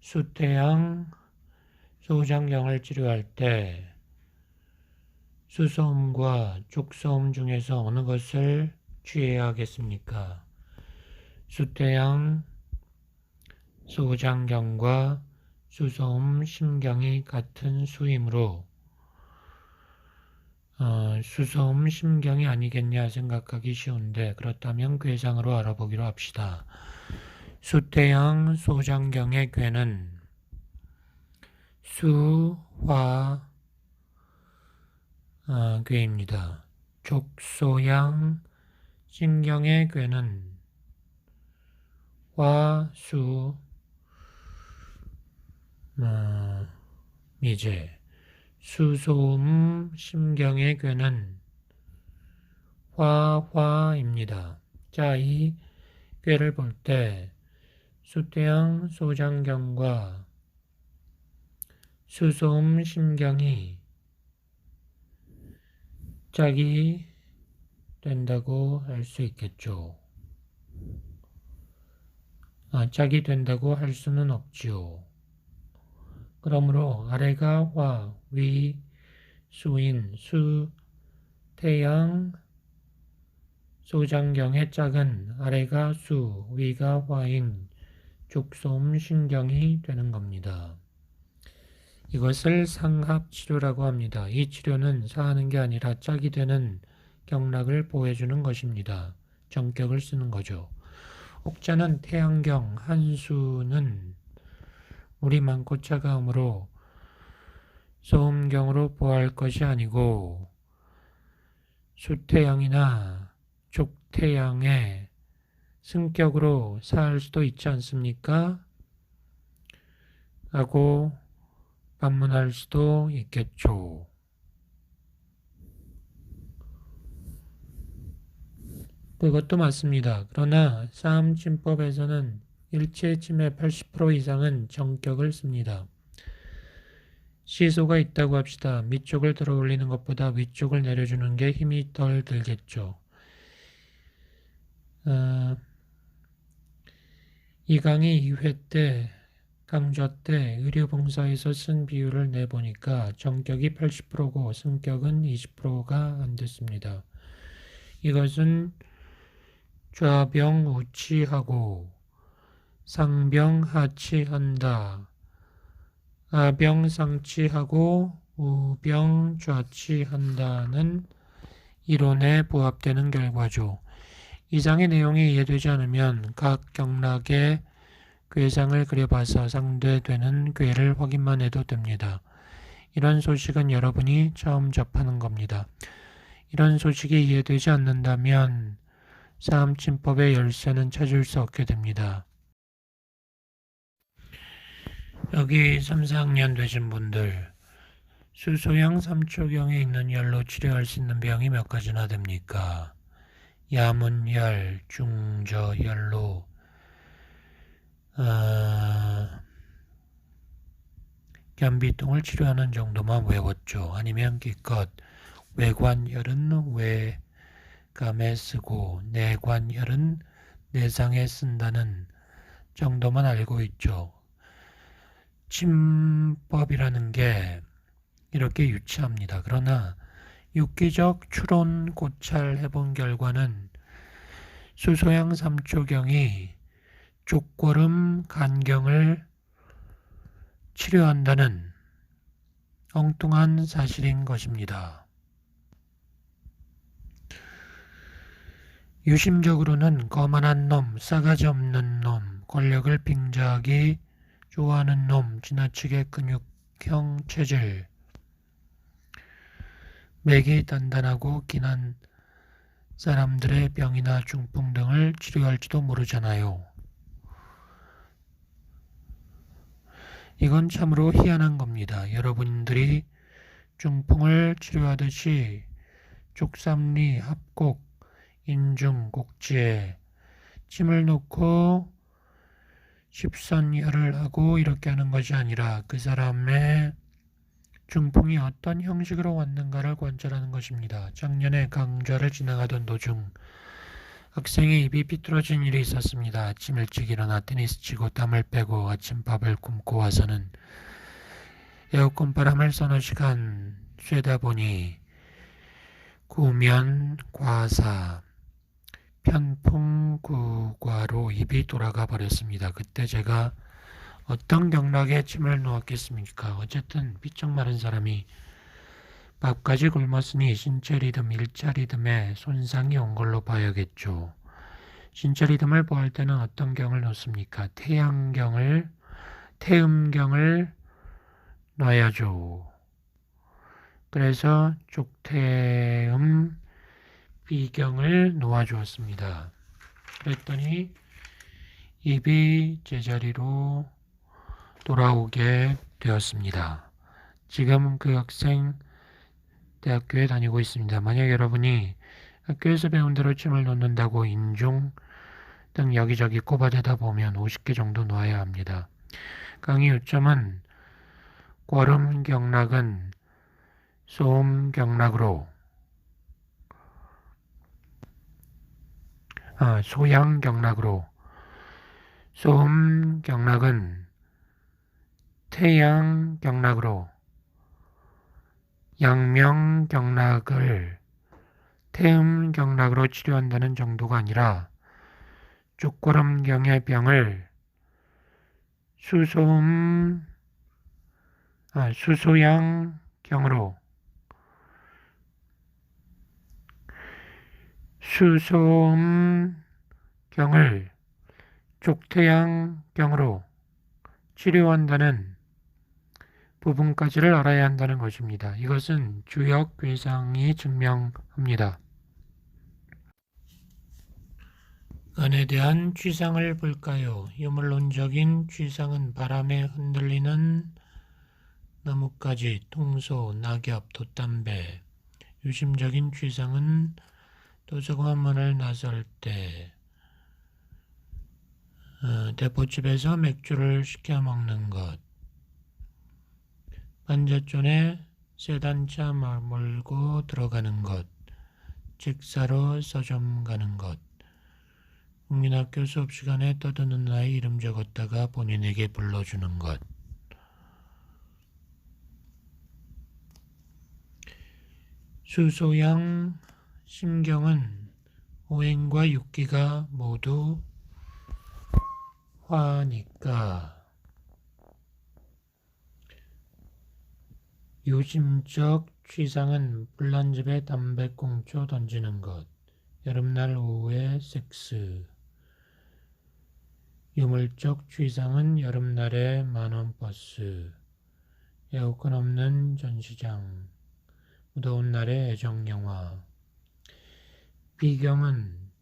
수태양 소장경을 치료할 때 수소음과 족소음 중에서 어느 것을 취해야 하겠습니까? 수태양 소장경과 수소음 심경이 같은 수이므로 수소음 심경이 아니겠냐 생각하기 쉬운데 그렇다면 궤상으로 알아보기로 합시다. 수태양 소장경의 궤는 수화 궤입니다. 족소양 심경의 궤는 화수 미제 수소음 심경의 궤는 화화입니다. 자, 이 궤를 볼 때 수태양 소장경과 수소음 심경이 짝이 된다고 할 수 있겠죠. 짝이 된다고 할 수는 없지요. 그러므로 아래가 화, 위, 수인, 수, 태양, 소장경의 짝은 아래가 수, 위가 화인, 족소음 신경이 되는 겁니다. 이것을 상합치료라고 합니다. 이 치료는 사하는 게 아니라 짝이 되는 경락을 보여주는 것입니다. 정격을 쓰는 거죠. 옥자는 태양경, 한수는 물이 많고 차가움으로 소음경으로 보호할 것이 아니고 수태양이나 족태양의 승격으로 살 수도 있지 않습니까? 라고 반문할 수도 있겠죠. 그것도 맞습니다. 그러나 싸움침법에서는 일체침의 80% 이상은 정격을 씁니다. 시소가 있다고 합시다. 밑쪽을 들어 올리는 것보다 위쪽을 내려주는 게 힘이 덜 들겠죠. 이 강의 2회 때 강좌 때 의료봉사에서 쓴 비율을 내보니까 정격이 80%고 승격은 20%가 안 됐습니다. 이것은 좌병 우치하고 상병 하치한다. 아병 상치하고 우병 좌치한다는 이론에 부합되는 결과죠. 이상의 내용이 이해되지 않으면 각 경락의 궤상을 그려봐서 상대되는 궤를 확인만 해도 됩니다. 이런 소식은 여러분이 처음 접하는 겁니다. 이런 소식이 이해되지 않는다면 싸움침법의 열쇠는 찾을 수 없게 됩니다. 여기 3, 4학년 되신 분들, 수소양 3초경에 있는 열로 치료할 수 있는 병이 몇 가지나 됩니까? 야문열, 중저열로, 변비통을 치료하는 정도만 외웠죠. 아니면 기껏 외관열은 외감에 쓰고 내관열은 내상에 쓴다는 정도만 알고 있죠. 침법이라는 게 이렇게 유치합니다. 그러나 육기적 추론 고찰 해본 결과는 수소양 3초경이 족골음 간경을 치료한다는 엉뚱한 사실인 것입니다. 유심적으로는 거만한 놈, 싸가지 없는 놈, 권력을 빙자하기 좋아하는 놈, 지나치게 근육형 체질, 맥이 단단하고 긴한 사람들의 병이나 중풍 등을 치료할지도 모르잖아요. 이건 참으로 희한한 겁니다. 여러분들이 중풍을 치료하듯이 족삼리, 합곡, 인중, 곡지에 침을 놓고 십선열을 하고 이렇게 하는 것이 아니라 그 사람의 중풍이 어떤 형식으로 왔는가를 관찰하는 것입니다. 작년에 강좌를 지나가던 도중 학생의 입이 삐뚤어진 일이 있었습니다. 아침 일찍 일어나 테니스 치고 땀을 빼고 아침밥을 굶고 와서는 에어컨 바람을 서너 시간 쐬다 보니 구면 과사 편풍구과로 입이 돌아가 버렸습니다. 그때 제가 어떤 경락에 침을 놓았겠습니까? 어쨌든 비쩍 마른 사람이 밥까지 굶었으니 신체 리듬, 일차 리듬에 손상이 온 걸로 봐야겠죠. 신체 리듬을 보할 때는 어떤 경을 놓습니까? 태음경을 놔야죠. 그래서 족태음 비경을 놓아주었습니다. 그랬더니 입이 제자리로 돌아오게 되었습니다. 지금 그 학생 대학교에 다니고 있습니다. 만약 여러분이 학교에서 배운 대로 침을 놓는다고 인중 등 여기저기 꼽아대다 보면 50개 정도 놓아야 합니다. 강의 요점은 꽐음 경락은 소음 경락으로 소양 경락으로 소음 경락은 태양 경락으로 양명 경락을 태음 경락으로 치료한다는 정도가 아니라 족골음경의 병을 수소양 경으로 수소음 경을 족태양 경으로 치료한다는 부분까지를 알아야 한다는 것입니다. 이것은 주역 괴상이 증명합니다. 은에 대한 취상을 볼까요? 유물론적인 취상은 바람에 흔들리는 나뭇가지, 통소, 낙엽, 돛담배. 유심적인 취상은 도서관 문을 나설 때 대포집에서 맥주를 시켜 먹는 것, 반대쪽에 세단차 몰고 들어가는 것, 직사로 서점 가는 것, 국민학교 수업시간에 떠드는 아이 이름 적었다가 본인에게 불러주는 것. 수소양 심경은 오행과 육기가 모두 화니까 유심적 취상은 불난집에 담배꽁초 던지는 것, 여름날 오후에 섹스. 유물적 취상은 여름날에 만원 버스, 에어컨 없는 전시장, 무더운 날의 애정영화. 비경은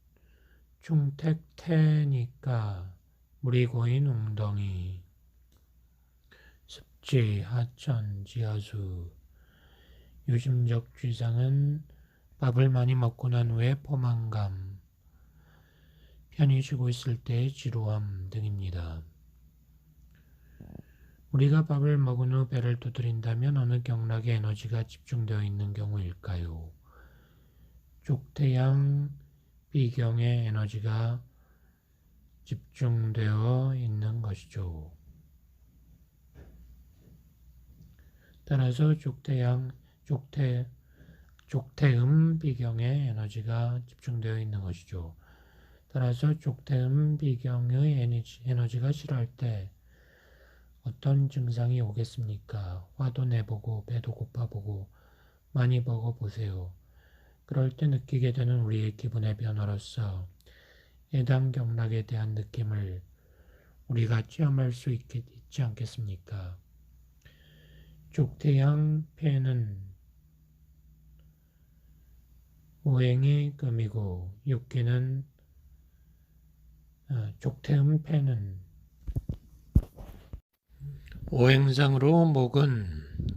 충택태니까 물이 고인 웅덩이. 습지, 하천, 지하수. 유심적 취상은 밥을 많이 먹고 난 후에 포만감, 편히 쉬고 있을 때의 지루함 등입니다. 우리가 밥을 먹은 후 배를 두드린다면 어느 경락에 에너지가 집중되어 있는 경우일까요? 족태양 비경에 에너지가 집중되어 있는 것이죠. 따라서 족태음 비경에 에너지가 집중되어 있는 것이죠. 따라서 족태음 비경의 에너지가 실할 때 어떤 증상이 오겠습니까? 화도 내보고 배도 고파보고 많이 먹어보세요. 그럴 때 느끼게 되는 우리의 기분의 변화로서 해당 경락에 대한 느낌을 우리가 체험할 수 있지 않겠습니까? 족태양 폐는 오행이 금이고 육기는 족태음 폐는 오행상으로 목은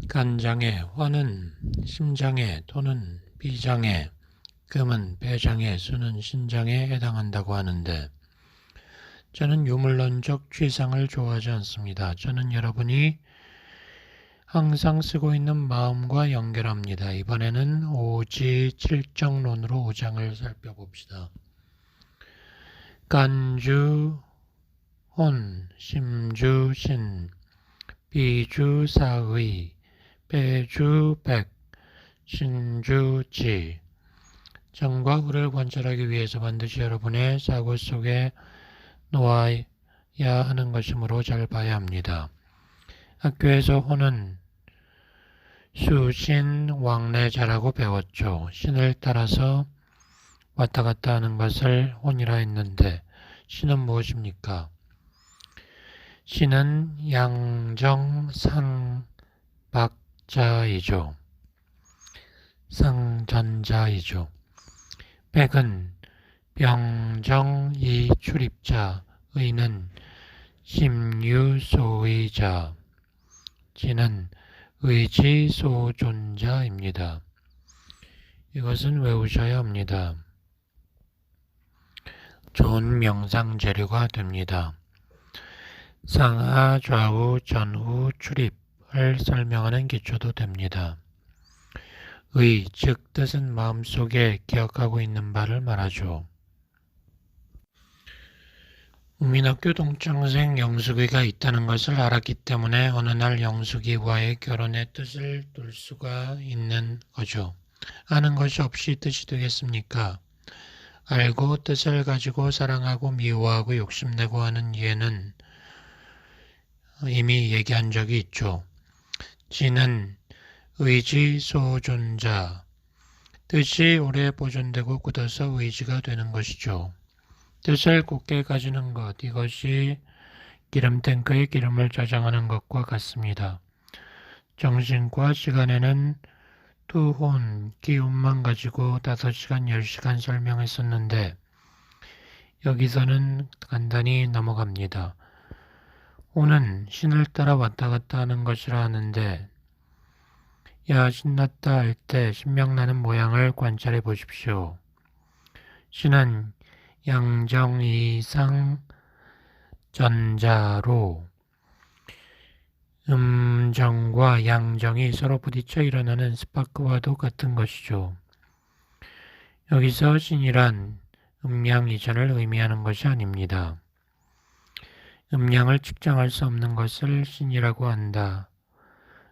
간장에, 화는 심장에 또는 비장에, 금은 배장에, 수는 신장에 해당한다고 하는데 저는 유물론적 취상을 좋아하지 않습니다. 저는 여러분이 항상 쓰고 있는 마음과 연결합니다. 이번에는 오지 칠정론으로 5장을 살펴봅시다. 간주, 혼, 심주, 신, 비주, 사의, 배주, 백, 신주, 지. 정과 후를 관찰하기 위해서 반드시 여러분의 사고 속에 놓아야 하는 것이므로 잘 봐야 합니다. 학교에서 혼은 수신, 왕래자라고 배웠죠. 신을 따라서 왔다 갔다 하는 것을 혼이라 했는데 신은 무엇입니까? 신은 양정상박자이죠. 상전자이죠. 백은 병정이 출입자, 의는 심유소의자, 지는 의지소존자입니다. 이것은 외우셔야 합니다. 좋은 명상 재료가 됩니다. 상하, 좌우, 전후, 출입을 설명하는 기초도 됩니다. 의, 즉 뜻은 마음속에 기억하고 있는 바를 말하죠. 국민학교 동창생 영숙이가 있다는 것을 알았기 때문에 어느 날 영숙이와의 결혼의 뜻을 둘 수가 있는 거죠. 아는 것이 없이 뜻이 되겠습니까? 알고 뜻을 가지고 사랑하고 미워하고 욕심내고 하는 이해는 이미 얘기한 적이 있죠. 지는 의지소존자, 뜻이 오래 보존되고 굳어서 의지가 되는 것이죠. 뜻을 굳게 가지는 것, 이것이 기름탱크에 기름을 저장하는 것과 같습니다. 정신과 시간에는 투혼, 기운만 가지고 5시간, 10시간 설명했었는데 여기서는 간단히 넘어갑니다. 혼은 신을 따라 왔다 갔다 하는 것이라 하는데 야 신났다 할 때 신명나는 모양을 관찰해 보십시오. 신은 양정이상 전자로 음정과 양정이 서로 부딪혀 일어나는 스파크와도 같은 것이죠. 여기서 신이란 음양 이전을 의미하는 것이 아닙니다. 음양을 측정할 수 없는 것을 신이라고 한다.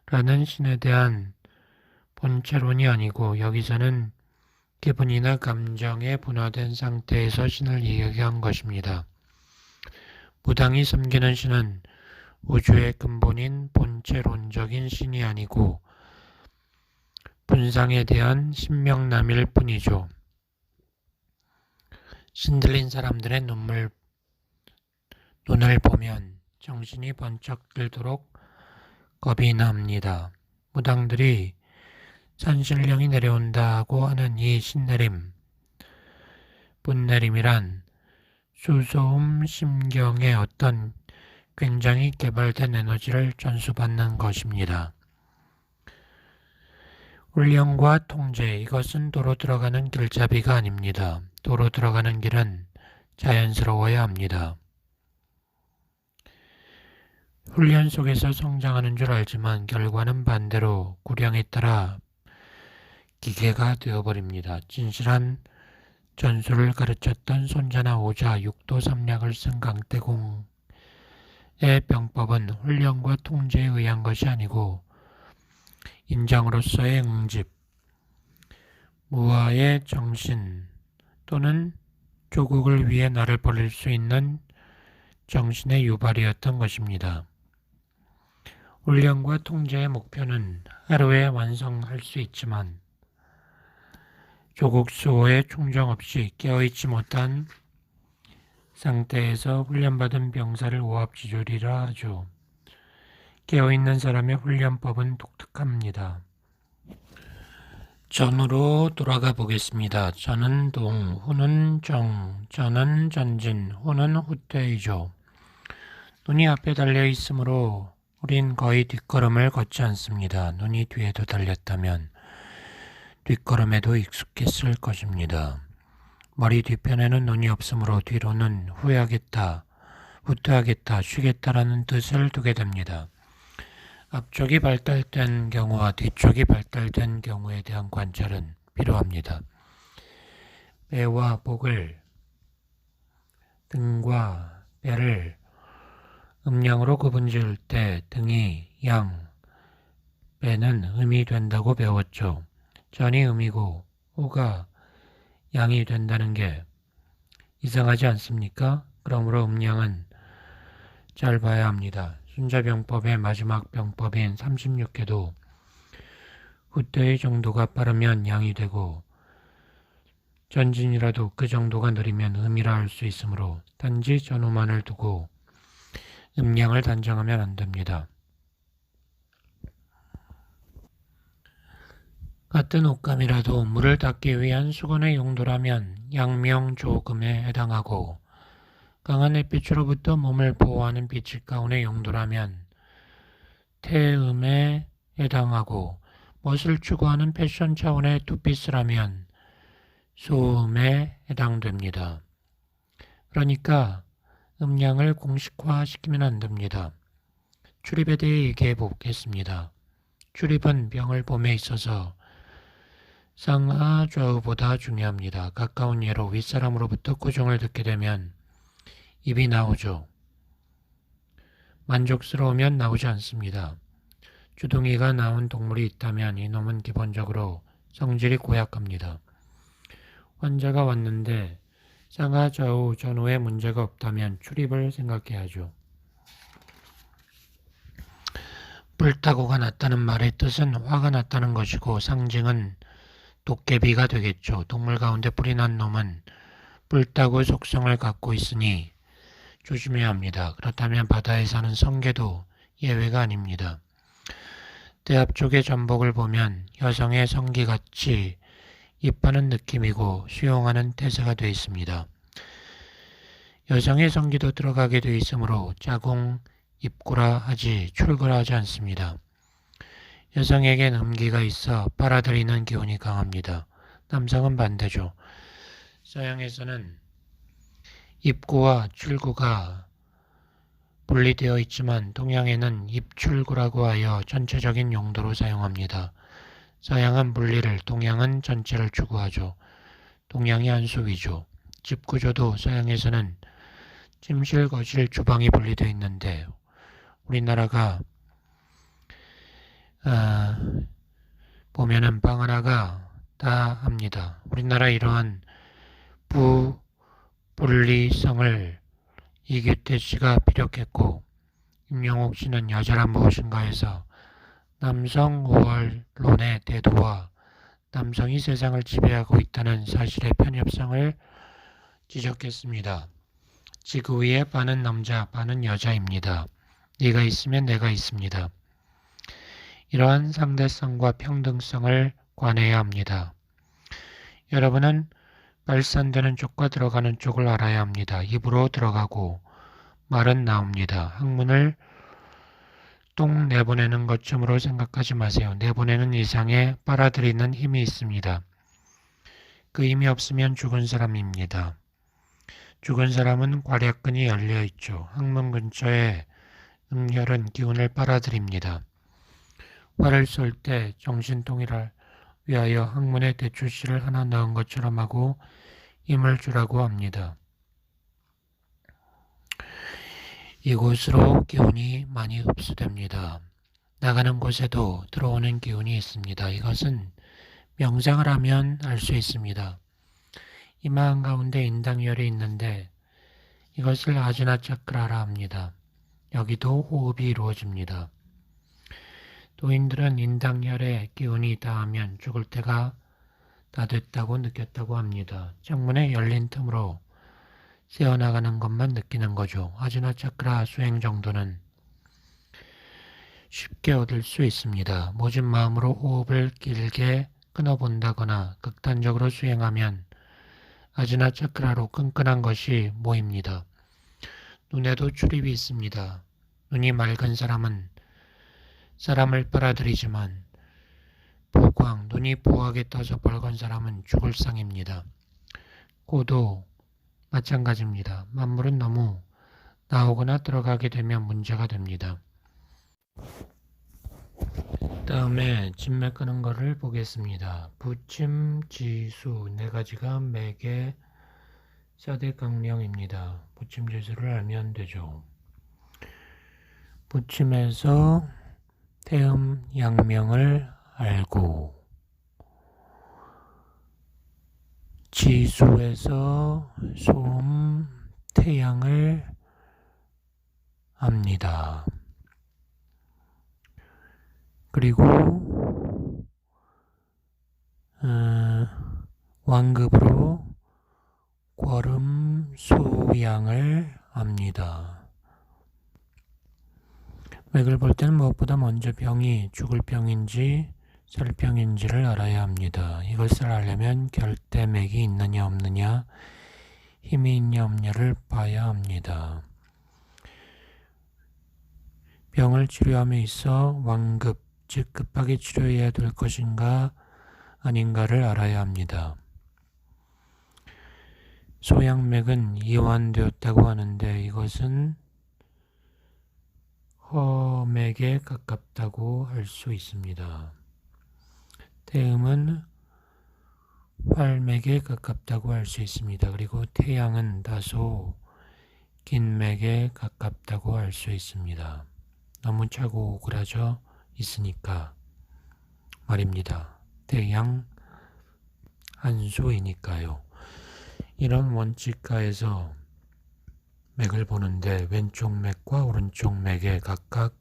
라는 신에 대한 본체론이 아니고 여기서는 기분이나 감정에 분화된 상태에서 신을 이야기한 것입니다. 무당이 섬기는 신은 우주의 근본인 본체론적인 신이 아니고 분상에 대한 신명남일 뿐이죠. 신들린 사람들의 눈을 보면 정신이 번쩍 들도록 겁이 납니다. 무당들이 산신령이 내려온다고 하는 이 신내림, 분내림이란 수소음 심경의 어떤 굉장히 개발된 에너지를 전수받는 것입니다. 훈련과 통제, 이것은 도로 들어가는 길잡이가 아닙니다. 도로 들어가는 길은 자연스러워야 합니다. 훈련 속에서 성장하는 줄 알지만 결과는 반대로 구령에 따라 기계가 되어버립니다. 진실한 전술을 가르쳤던 손자나 오자, 육도 삼략을 쓴 강태공의 병법은 훈련과 통제에 의한 것이 아니고 인정으로서의 응집, 무아의 정신 또는 조국을 위해 나를 버릴 수 있는 정신의 유발이었던 것입니다. 훈련과 통제의 목표는 하루에 완성할 수 있지만 조국 수호에 충정 없이 깨어있지 못한 상태에서 훈련받은 병사를 오합지졸이라 하죠. 깨어있는 사람의 훈련법은 독특합니다. 전으로 돌아가 보겠습니다. 전은 동, 후는 정, 전은 전진, 후는 후퇴이죠. 눈이 앞에 달려 있으므로 우린 거의 뒷걸음을 걷지 않습니다. 눈이 뒤에도 달렸다면 뒷걸음에도 익숙했을 것입니다. 머리 뒤편에는 눈이 없으므로 뒤로는 후회하겠다, 후퇴하겠다, 쉬겠다라는 뜻을 두게 됩니다. 앞쪽이 발달된 경우와 뒤쪽이 발달된 경우에 대한 관찰은 필요합니다. 배와 복을, 등과 배를 음양으로 구분지을 때 등이 양, 배는 음이 된다고 배웠죠. 전이 음이고 후가 양이 된다는 게 이상하지 않습니까? 그러므로 음양은 잘 봐야 합니다. 순자병법의 마지막 병법인 36개도 후퇴의 정도가 빠르면 양이 되고 전진이라도 그 정도가 느리면 음이라 할 수 있으므로 단지 전후만을 두고 음양을 단정하면 안 됩니다. 같은 옷감이라도 물을 닦기 위한 수건의 용도라면 양명조금에 해당하고 강한 햇빛으로부터 몸을 보호하는 빛의 가운의 용도라면 태음에 해당하고 멋을 추구하는 패션 차원의 투피스라면 소음에 해당됩니다. 그러니까 음양을 공식화시키면 안 됩니다. 출입에 대해 얘기해 보겠습니다. 출입은 병을 봄에 있어서 상하 좌우보다 중요합니다. 가까운 예로 윗사람으로부터 구종을 듣게 되면 입이 나오죠. 만족스러우면 나오지 않습니다. 주둥이가 나온 동물이 있다면 이놈은 기본적으로 성질이 고약합니다. 환자가 왔는데 상하 좌우 전후에 문제가 없다면 출입을 생각해야죠. 불타고가 났다는 말의 뜻은 화가 났다는 것이고 상징은 도깨비가 되겠죠. 동물 가운데 불이 난 놈은 불타고 속성을 갖고 있으니 조심해야 합니다. 그렇다면 바다에 사는 성게도 예외가 아닙니다. 대 앞쪽의 전복을 보면 여성의 성기같이 이빠는 느낌이고 수용하는 태세가 되어 있습니다. 여성의 성기도 들어가게 되어 있으므로 자궁 입구라 하지 출구라 하지 않습니다. 여성에겐 음기가 있어 빨아들이는 기운이 강합니다. 남성은 반대죠. 서양에서는 입구와 출구가 분리되어 있지만 동양에는 입출구라고 하여 전체적인 용도로 사용합니다. 서양은 분리를, 동양은 전체를 추구하죠. 동양이 한수위죠. 집구조도 서양에서는 침실, 거실, 주방이 분리되어 있는데 우리나라가 보면은 방 하나가 다 합니다. 우리나라 이러한 분리성을 이규태 씨가 피력했고 임영옥 씨는 여자란 무엇인가 해서 남성 우월론의 대도와 남성이 세상을 지배하고 있다는 사실의 편협성을 지적했습니다. 지구 위에 반은 남자, 반은 여자입니다. 네가 있으면 내가 있습니다. 이러한 상대성과 평등성을 관해야 합니다. 여러분은 발산되는 쪽과 들어가는 쪽을 알아야 합니다. 입으로 들어가고 말은 나옵니다. 학문을 똥 내보내는 것쯤으로 생각하지 마세요. 내보내는 이상의 빨아들이는 힘이 있습니다. 그 힘이 없으면 죽은 사람입니다. 죽은 사람은 괄약근이 열려있죠. 항문 근처에 응혈은 기운을 빨아들입니다. 활을 쏠 때 정신통일을 위하여 항문에 대추씨를 하나 넣은 것처럼 하고 힘을 주라고 합니다. 이곳으로 기운이 많이 흡수됩니다. 나가는 곳에도 들어오는 기운이 있습니다. 이것은 명상을 하면 알 수 있습니다. 이마 한가운데 인당혈이 있는데 이것을 아주나 차크라라 합니다. 여기도 호흡이 이루어집니다. 도인들은 인당혈에 기운이 닿으면 죽을 때가 다 됐다고 느꼈다고 합니다. 창문에 열린 틈으로 새어나가는 것만 느끼는 거죠. 아주나 차크라 수행 정도는 쉽게 얻을 수 있습니다. 모진 마음으로 호흡을 길게 끊어본다거나 극단적으로 수행하면 아주나 차크라로 끈끈한 것이 모입니다. 눈에도 출입이 있습니다. 눈이 맑은 사람은 사람을 빨아들이지만 눈이 부하게 떠서 벌건 사람은 죽을 상입니다. 고도 마찬가지입니다. 만물은 너무 나오거나 들어가게 되면 문제가 됩니다. 다음에 진맥 끄는 거를 보겠습니다. 부침, 지수 네 가지가 맥의 4대 강령입니다. 부침, 지수를 알면 되죠. 부침에서 태음, 양명을 알고 지수에서 소음, 태양을 압니다. 그리고 완급으로 궐음, 소양을 압니다. 맥을 볼 때는 무엇보다 먼저 병이 죽을 병인지 살 병인지를 알아야 합니다. 이것을 알려면 결대맥이 있느냐 없느냐, 힘이 있냐 없냐를 봐야 합니다. 병을 치료함에 있어 완급, 즉 급하게 치료해야 될 것인가 아닌가를 알아야 합니다. 소양맥은 이완되었다고 하는데 이것은 허맥에 가깝다고 할 수 있습니다. 태음은 활맥에 가깝다고 할 수 있습니다. 그리고 태양은 다소 긴 맥에 가깝다고 할 수 있습니다. 너무 차고 오그라져 있으니까 말입니다. 태양 한수이니까요. 이런 원칙하에서 맥을 보는데 왼쪽 맥과 오른쪽 맥에 각각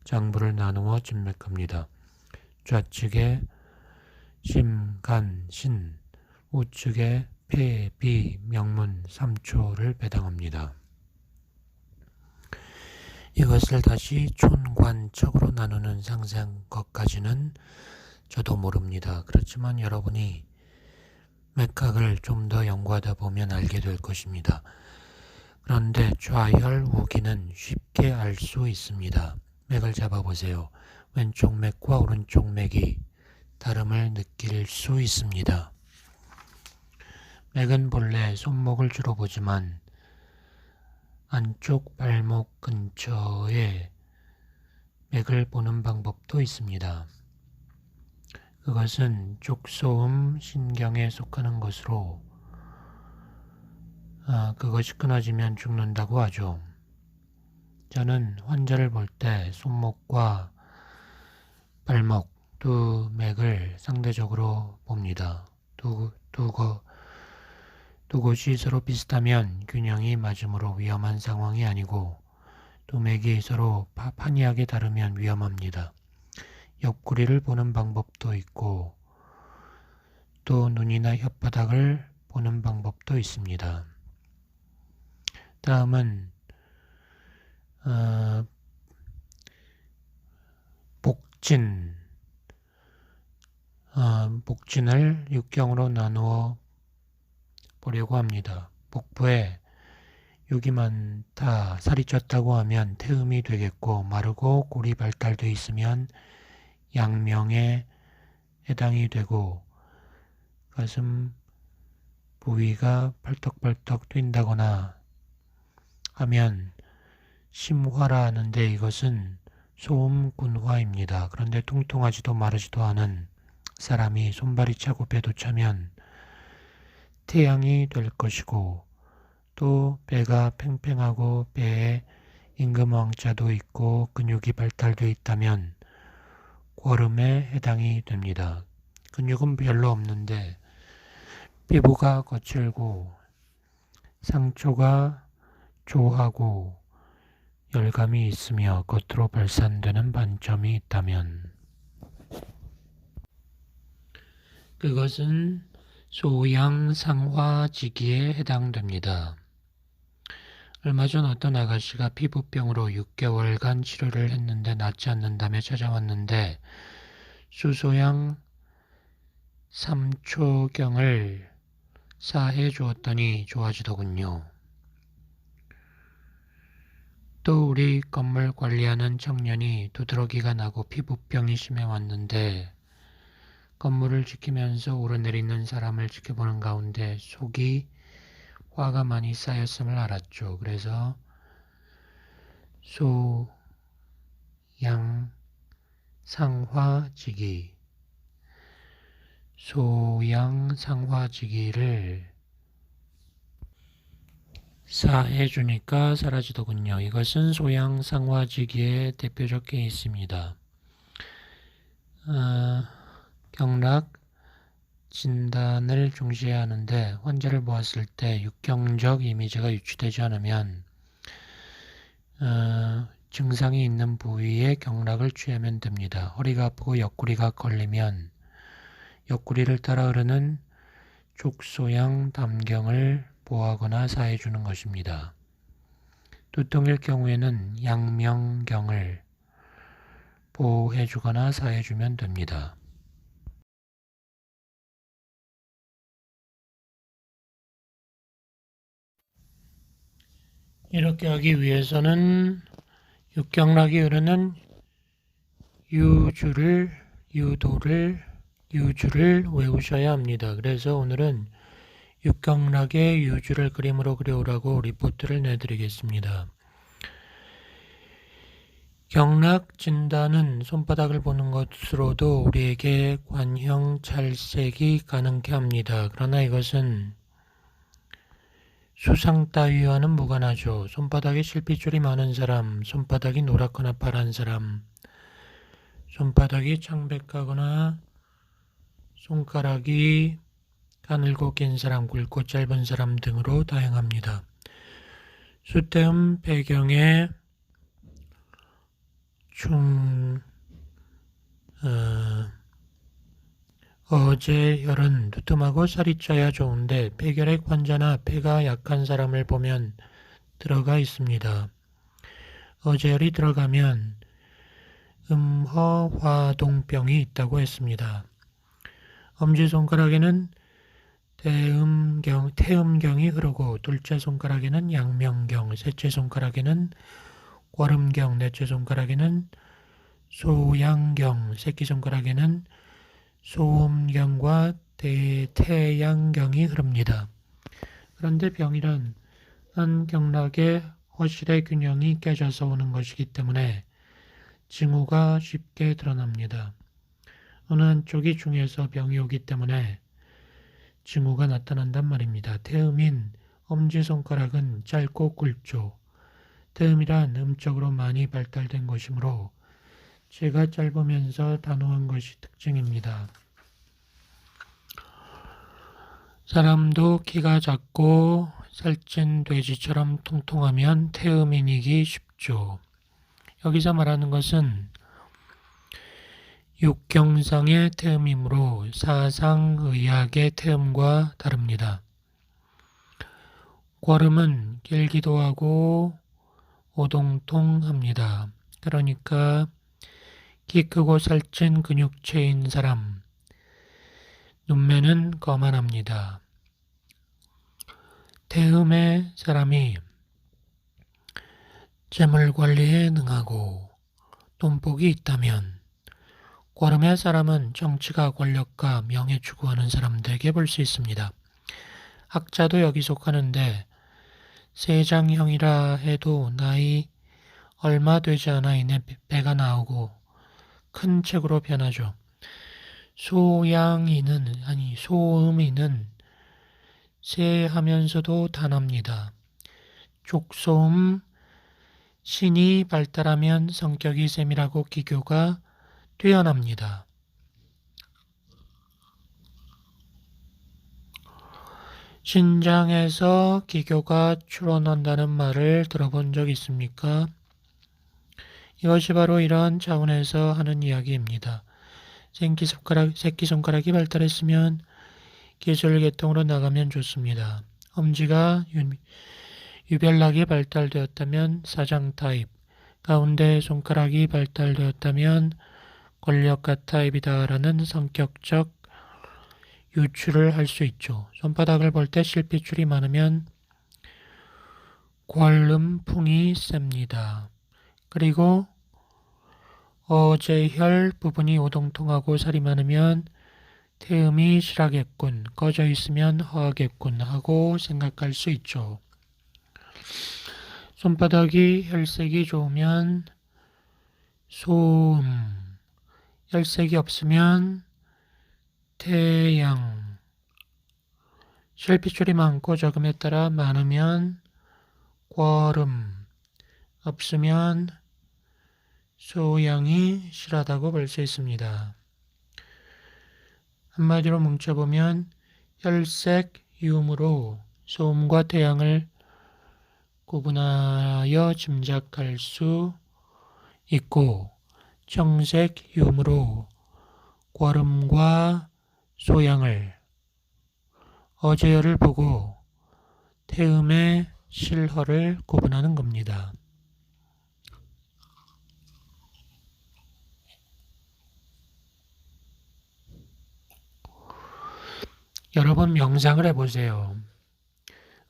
장부를 나누어 진맥합니다. 좌측에 심, 간, 신, 우측에 폐, 비, 명문, 삼초를 배당합니다. 이것을 다시 촌관적으로 나누는 상세한 것까지는 저도 모릅니다. 그렇지만 여러분이 맥학을 좀 더 연구하다 보면 알게 될 것입니다. 그런데 좌혈 우기는 쉽게 알 수 있습니다. 맥을 잡아보세요. 왼쪽 맥과 오른쪽 맥이 다름을 느낄 수 있습니다. 맥은 본래 손목을 주로 보지만 안쪽 발목 근처에 맥을 보는 방법도 있습니다. 그것은 족소음 신경에 속하는 것으로 그것이 끊어지면 죽는다고 하죠. 저는 환자를 볼 때 손목과 발목 두 맥을 상대적으로 봅니다. 두 곳이 서로 비슷하면 균형이 맞으므로 위험한 상황이 아니고 두 맥이 서로 판이하게 다르면 위험합니다. 옆구리를 보는 방법도 있고 또 눈이나 혓바닥을 보는 방법도 있습니다. 다음은 복진을 육경으로 나누어 보려고 합니다. 복부에 육이 많다, 살이 쪘다고 하면 태음이 되겠고 마르고 골이 발달되어 있으면 양명에 해당이 되고 가슴 부위가 펄떡펄떡 뛴다거나 하면 심화라 하는데 이것은 소음군화입니다. 그런데 통통하지도 마르지도 않은 사람이 손발이 차고 배도 차면 태양이 될 것이고 또 배가 팽팽하고 배에 임금왕자도 있고 근육이 발달되어 있다면 괸에 해당이 됩니다. 근육은 별로 없는데 피부가 거칠고 상초가 조하고 열감이 있으며 겉으로 발산되는 반점이 있다면 그것은 소양상화지기에 해당됩니다. 얼마 전 어떤 아가씨가 피부병으로 6개월간 치료를 했는데 낫지 않는다며 찾아왔는데 수소양 3초경을 사해 주었더니 좋아지더군요. 또 우리 건물 관리하는 청년이 두드러기가 나고 피부병이 심해 왔는데 건물을 지키면서 오르내리는 사람을 지켜보는 가운데 속이 화가 많이 쌓였음을 알았죠. 그래서 소양상화지기를 사해주니까 사라지더군요. 이것은 소양상화지기의 대표적 케이스입니다. 경락 진단을 중시해야 하는데 환자를 보았을 때 육경적 이미지가 유추되지 않으면 증상이 있는 부위에 경락을 취하면 됩니다. 허리가 아프고 옆구리가 걸리면 옆구리를 따라 흐르는 족소양 담경을 보호하거나 사해주는 것입니다. 두통일 경우에는 양명경을 보호해주거나 사해주면 됩니다. 이렇게 하기 위해서는 육경락이 흐르는 유주를 외우셔야 합니다. 그래서 오늘은 육경락의 유주를 그림으로 그려오라고 리포트를 내드리겠습니다. 경락 진단은 손바닥을 보는 것으로도 우리에게 관형 찰색이 가능케 합니다. 그러나 이것은 수상 따위와는 무관하죠. 손바닥에 실핏줄이 많은 사람, 손바닥이 노랗거나 파란 사람, 손바닥이 창백하거나 손가락이 가늘고 긴 사람, 굵고 짧은 사람 등으로 다양합니다. 수태음 배경에 어제혈은 두툼하고 살이 쪄야 좋은데 폐결핵 환자나 폐가 약한 사람을 보면 들어가 있습니다. 어제열이 들어가면 음허화동병이 있다고 했습니다. 엄지손가락에는 태음경이 흐르고 둘째 손가락에는 양명경, 셋째 손가락에는 꽐음경, 넷째 손가락에는 소양경, 새끼손가락에는 소음경과 태양경이 흐릅니다. 그런데 병이란 한 경락의 허실의 균형이 깨져서 오는 것이기 때문에 징후가 쉽게 드러납니다. 어느 한쪽이 중에서 병이 오기 때문에 징후가 나타난단 말입니다. 태음인 엄지손가락은 짧고 굵죠. 태음이란 음적으로 많이 발달된 것이므로 제가 짧으면서 단호한 것이 특징입니다. 사람도 키가 작고 살찐 돼지처럼 통통하면 태음인이기 쉽죠. 여기서 말하는 것은 육경상의 태음이므로 사상의학의 태음과 다릅니다. 꽐음은 길기도 하고 오동통합니다. 그러니까 키 크고 살찐 근육체인 사람, 눈매는 거만합니다. 태음의 사람이 재물관리에 능하고 돈복이 있다면 꽐음의 사람은 정치가 권력과 명예 추구하는 사람들에게 볼 수 있습니다. 학자도 여기 속하는데 세장형이라 해도 나이 얼마 되지 않아 이내 배가 나오고 큰 책으로 변하죠. 소음이는 세하면서도 단합니다. 족소음, 신이 발달하면 성격이 세밀하고 기교가 뛰어납니다. 신장에서 기교가 출원한다는 말을 들어본 적 있습니까? 이것이 바로 이러한 차원에서 하는 이야기입니다. 새끼손가락이 발달했으면 기술계통으로 나가면 좋습니다. 엄지가 유별나게 발달되었다면 사장 타입, 가운데 손가락이 발달되었다면 권력가 타입이다라는 성격적 유추를 할 수 있죠. 손바닥을 볼 때 실핏줄이 많으면 꽐음풍이 셉니다. 그리고 어제혈 부분이 오동통하고 살이 많으면 태음이 실하겠군, 꺼져 있으면 허하겠군 하고 생각할 수 있죠. 손바닥이 혈색이 좋으면 소음, 혈색이 없으면 태양, 실핏줄이 많고 적음에 따라 많으면 꽐음, 없으면 소양이 실하다고 볼 수 있습니다. 한마디로 뭉쳐보면 혈색유음으로 소음과 태양을 구분하여 짐작할 수 있고 청색유음으로 꽐음과 소양을 어제열을 보고 태음의 실허를 구분하는 겁니다. 여러분 명상을 해보세요.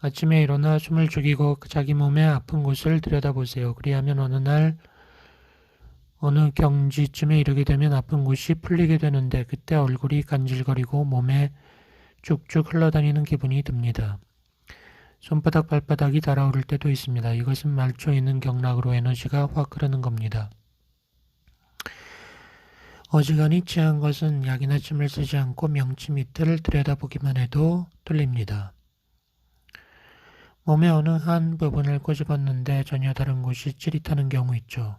아침에 일어나 숨을 죽이고 자기 몸의 아픈 곳을 들여다보세요. 그리하면 어느 경지쯤에 이르게 되면 아픈 곳이 풀리게 되는데 그때 얼굴이 간질거리고 몸에 쭉쭉 흘러다니는 기분이 듭니다. 손바닥 발바닥이 달아오를 때도 있습니다. 이것은 말초에 있는 경락으로 에너지가 확 흐르는 겁니다. 어지간히 취한 것은 약이나 침을 쓰지 않고 명치 밑을 들여다보기만 해도 뚫립니다. 몸의 어느 한 부분을 꼬집었는데 전혀 다른 곳이 찌릿하는 경우 있죠.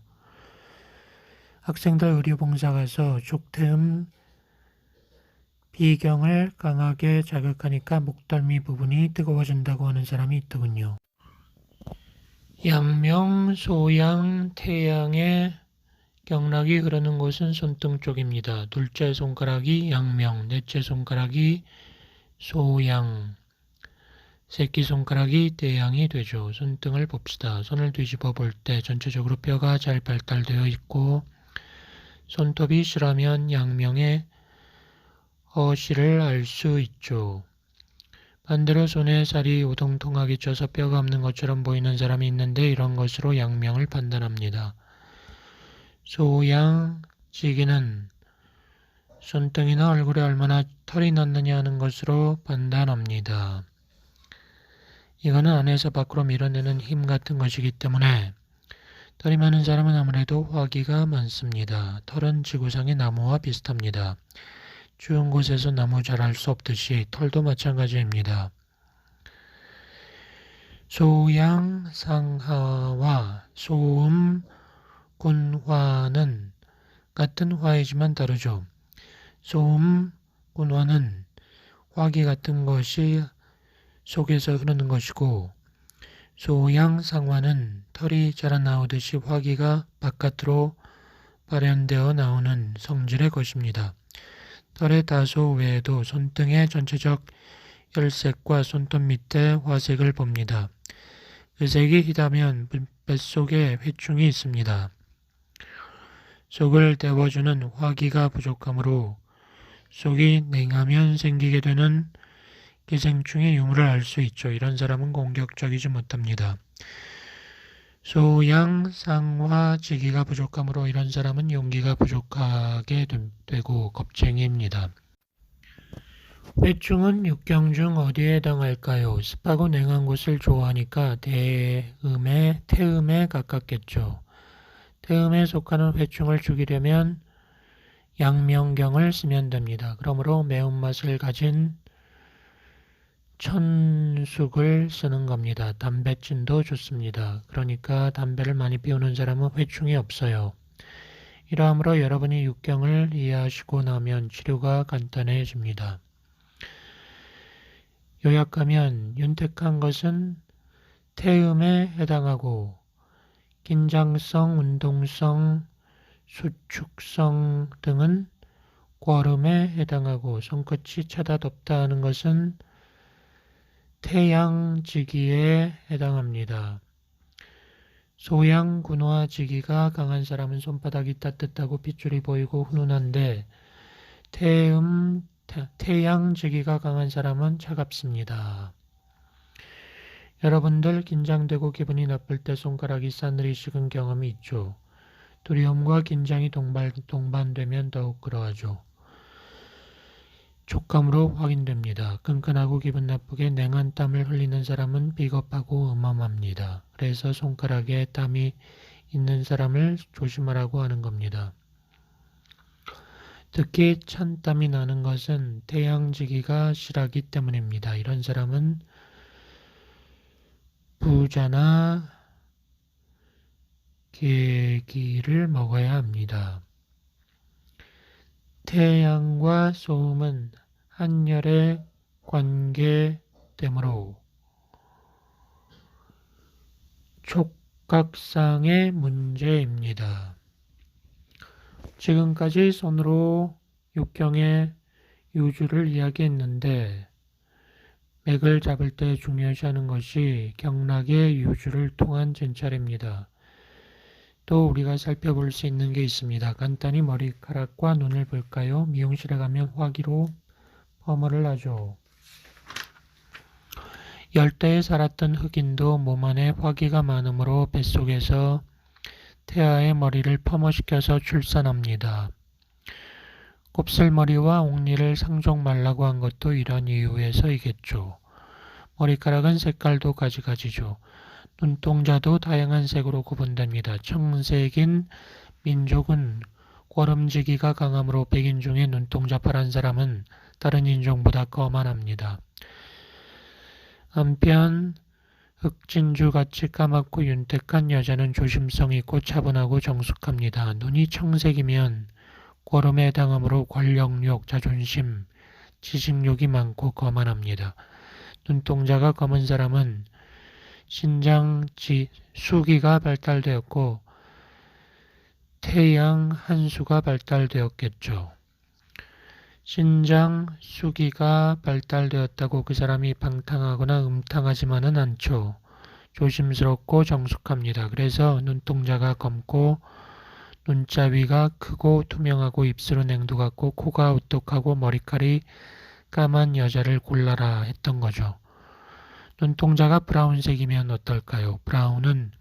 학생들 의료봉사 가서 족태음 비경을 강하게 자극하니까 목덜미 부분이 뜨거워진다고 하는 사람이 있더군요. 양명, 소양, 태양의 경락이 흐르는 곳은 손등 쪽입니다. 둘째 손가락이 양명, 넷째 손가락이 소양, 새끼손가락이 태양이 되죠. 손등을 봅시다. 손을 뒤집어 볼 때 전체적으로 뼈가 잘 발달되어 있고 손톱이 실하면 양명의 허실을 알 수 있죠. 반대로 손에 살이 오동통하게 쪄서 뼈가 없는 것처럼 보이는 사람이 있는데 이런 것으로 양명을 판단합니다. 소양지기는 손등이나 얼굴에 얼마나 털이 났느냐 하는 것으로 판단합니다. 이거는 안에서 밖으로 밀어내는 힘 같은 것이기 때문에 털이 많은 사람은 아무래도 화기가 많습니다. 털은 지구상의 나무와 비슷합니다. 추운 곳에서 나무 자랄 수 없듯이 털도 마찬가지입니다. 소양상하와 소음군화는 같은 화이지만 다르죠. 소음군화는 화기 같은 것이 속에서 흐르는 것이고 소양상화는 털이 자라나오듯이 화기가 바깥으로 발현되어 나오는 성질의 것입니다. 털의 다소 외에도 손등의 전체적 혈색과 손톱 밑에 화색을 봅니다. 그 색이 희다면 뱃속에 회충이 있습니다. 속을 데워주는 화기가 부족하므로 속이 냉하면 생기게 되는 기생충의 유무를 알 수 있죠. 이런 사람은 공격적이지 못합니다. 소양상화지기가 부족하므로 이런 사람은 용기가 부족하게 되고 겁쟁이입니다. 회충은 육경 중 어디에 해당할까요? 습하고 냉한 곳을 좋아하니까 태음에 가깝겠죠. 태음에 속하는 회충을 죽이려면 양명경을 쓰면 됩니다. 그러므로 매운맛을 가진 천숙을 쓰는 겁니다. 담배찐도 좋습니다. 그러니까 담배를 많이 피우는 사람은 회충이 없어요. 이러함으로 여러분이 육경을 이해하시고 나면 치료가 간단해집니다. 요약하면 윤택한 것은 태음에 해당하고 긴장성, 운동성, 수축성 등은 궈름에 해당하고 손끝이 차다 덥다 하는 것은 태양지기에 해당합니다. 소양군화지기가 강한 사람은 손바닥이 따뜻하고 핏줄이 보이고 훈훈한데 태양지기가 강한 사람은 차갑습니다. 여러분들 긴장되고 기분이 나쁠 때 손가락이 싸늘히 식은 경험이 있죠. 두려움과 긴장이 동반되면 더욱 그러하죠. 촉감으로 확인됩니다. 끈끈하고 기분 나쁘게 냉한 땀을 흘리는 사람은 비겁하고 음험합니다. 그래서 손가락에 땀이 있는 사람을 조심하라고 하는 겁니다. 특히 찬땀이 나는 것은 태양지기가 실하기 때문입니다. 이런 사람은 부자나 계기를 먹어야 합니다. 태양과 소음은 한열의 관계되므로 촉각상의 문제입니다. 지금까지 손으로 육경의 유주를 이야기했는데 맥을 잡을 때 중요시하는 것이 경락의 유주를 통한 진찰입니다. 또 우리가 살펴볼 수 있는 게 있습니다. 간단히 머리카락과 눈을 볼까요? 미용실에 가면 화기로 펌을 하죠. 열대에 살았던 흑인도 몸 안에 화기가 많으므로 뱃속에서 태아의 머리를 펌어시켜서 출산합니다. 곱슬머리와 옥니를 상종 말라고 한 것도 이런 이유에서이겠죠. 머리카락은 색깔도 가지가지죠. 눈동자도 다양한 색으로 구분됩니다. 청색인 민족은 궈름지기가 강하므로 백인 중에 눈동자 파란 사람은 다른 인종보다 거만합니다. 한편 흑진주같이 까맣고 윤택한 여자는 조심성이 있고 차분하고 정숙합니다. 눈이 청색이면 궈름에 해당하므로 권력욕, 자존심, 지식욕이 많고 거만합니다. 눈동자가 검은 사람은 신장 수기가 발달되었고 태양 한수가 발달되었겠죠. 신장 수기가 발달되었다고 그 사람이 방탕하거나 음탕하지만은 않죠. 조심스럽고 정숙합니다. 그래서 눈동자가 검고 눈자위가 크고 투명하고 입술은 앵두 같고 코가 오똑하고 머리칼이 까만 여자를 골라라 했던 거죠. 눈동자가 브라운색이면 어떨까요? 브라운은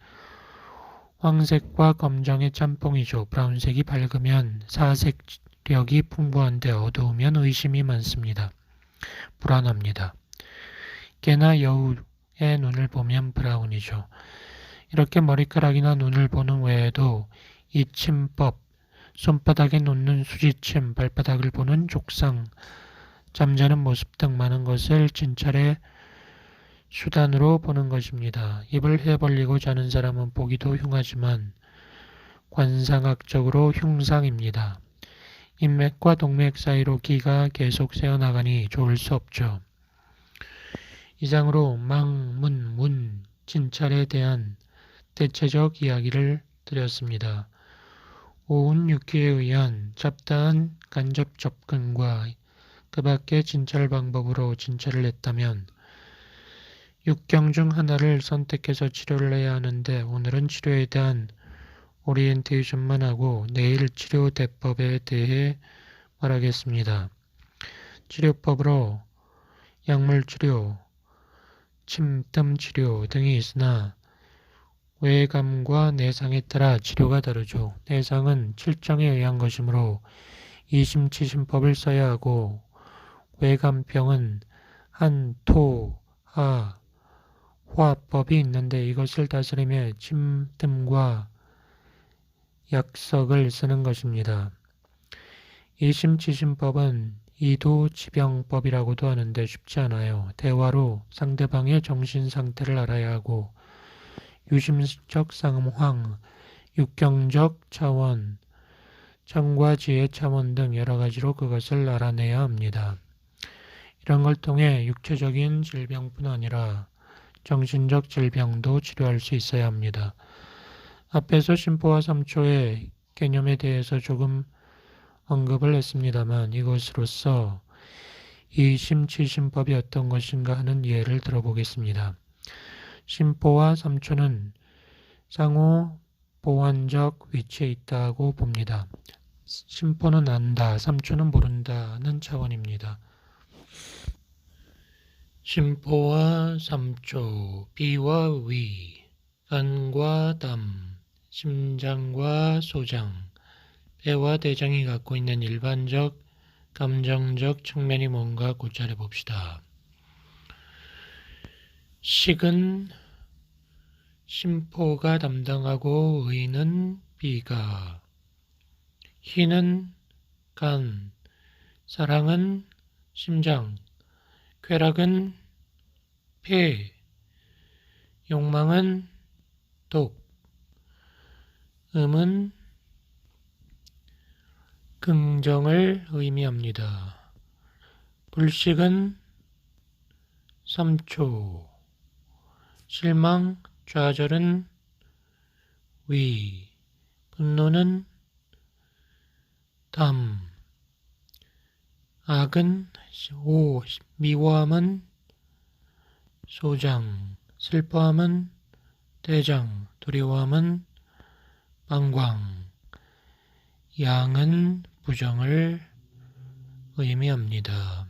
황색과 검정의 짬뽕이죠. 브라운색이 밝으면 사색력이 풍부한데 어두우면 의심이 많습니다. 불안합니다. 개나 여우의 눈을 보면 브라운이죠. 이렇게 머리카락이나 눈을 보는 외에도 이 침법, 손바닥에 놓는 수지침, 발바닥을 보는 족상, 잠자는 모습 등 많은 것을 진찰의 수단으로 보는 것입니다. 입을 해벌리고 자는 사람은 보기도 흉하지만 관상학적으로 흉상입니다. 인맥과 동맥 사이로 기가 계속 새어나가니 좋을 수 없죠. 이상으로 망, 문, 진찰에 대한 대체적 이야기를 드렸습니다. 오운 육기에 의한 잡다한 간접 접근과 그 밖의 진찰 방법으로 진찰을 했다면 육경 중 하나를 선택해서 치료를 해야 하는데 오늘은 치료에 대한 오리엔테이션만 하고 내일 치료 대법에 대해 말하겠습니다. 치료법으로 약물치료, 침뜸치료 등이 있으나 외감과 내상에 따라 치료가 다르죠. 내상은 칠정에 의한 것이므로 이심치심법을 써야 하고 외감병은 한, 토, 하, 화법이 있는데 이것을 다스리며 침뜸과 약석을 쓰는 것입니다. 이심치심법은 이도지병법이라고도 하는데 쉽지 않아요. 대화로 상대방의 정신 상태를 알아야 하고 유심적 상황, 육경적 차원, 청과지의 차원 등 여러 가지로 그것을 알아내야 합니다. 이런 걸 통해 육체적인 질병뿐 아니라 정신적 질병도 치료할 수 있어야 합니다. 앞에서 심포와 삼초의 개념에 대해서 조금 언급을 했습니다만 이것으로서 이심치심법이 어떤 것인가 하는 예를 들어보겠습니다. 심포와 삼초는 상호 보완적 위치에 있다고 봅니다. 심포는 안다, 삼초는 모른다는 차원입니다. 심포와 삼초, 비와 위, 간과 담, 심장과 소장, 폐와 대장이 갖고 있는 일반적 감정적 측면이 뭔가 고찰해 봅시다. 식은 심포가 담당하고 의는 비가, 희는 간, 사랑은 심장, 쾌락은 폐, 욕망은 독, 음은 긍정을 의미합니다. 불식은 삼초, 실망, 좌절은 위, 분노는 담, 악은 오, 미워함은 소장, 슬퍼함은 대장, 두려워함은 방광, 양은 부정을 의미합니다.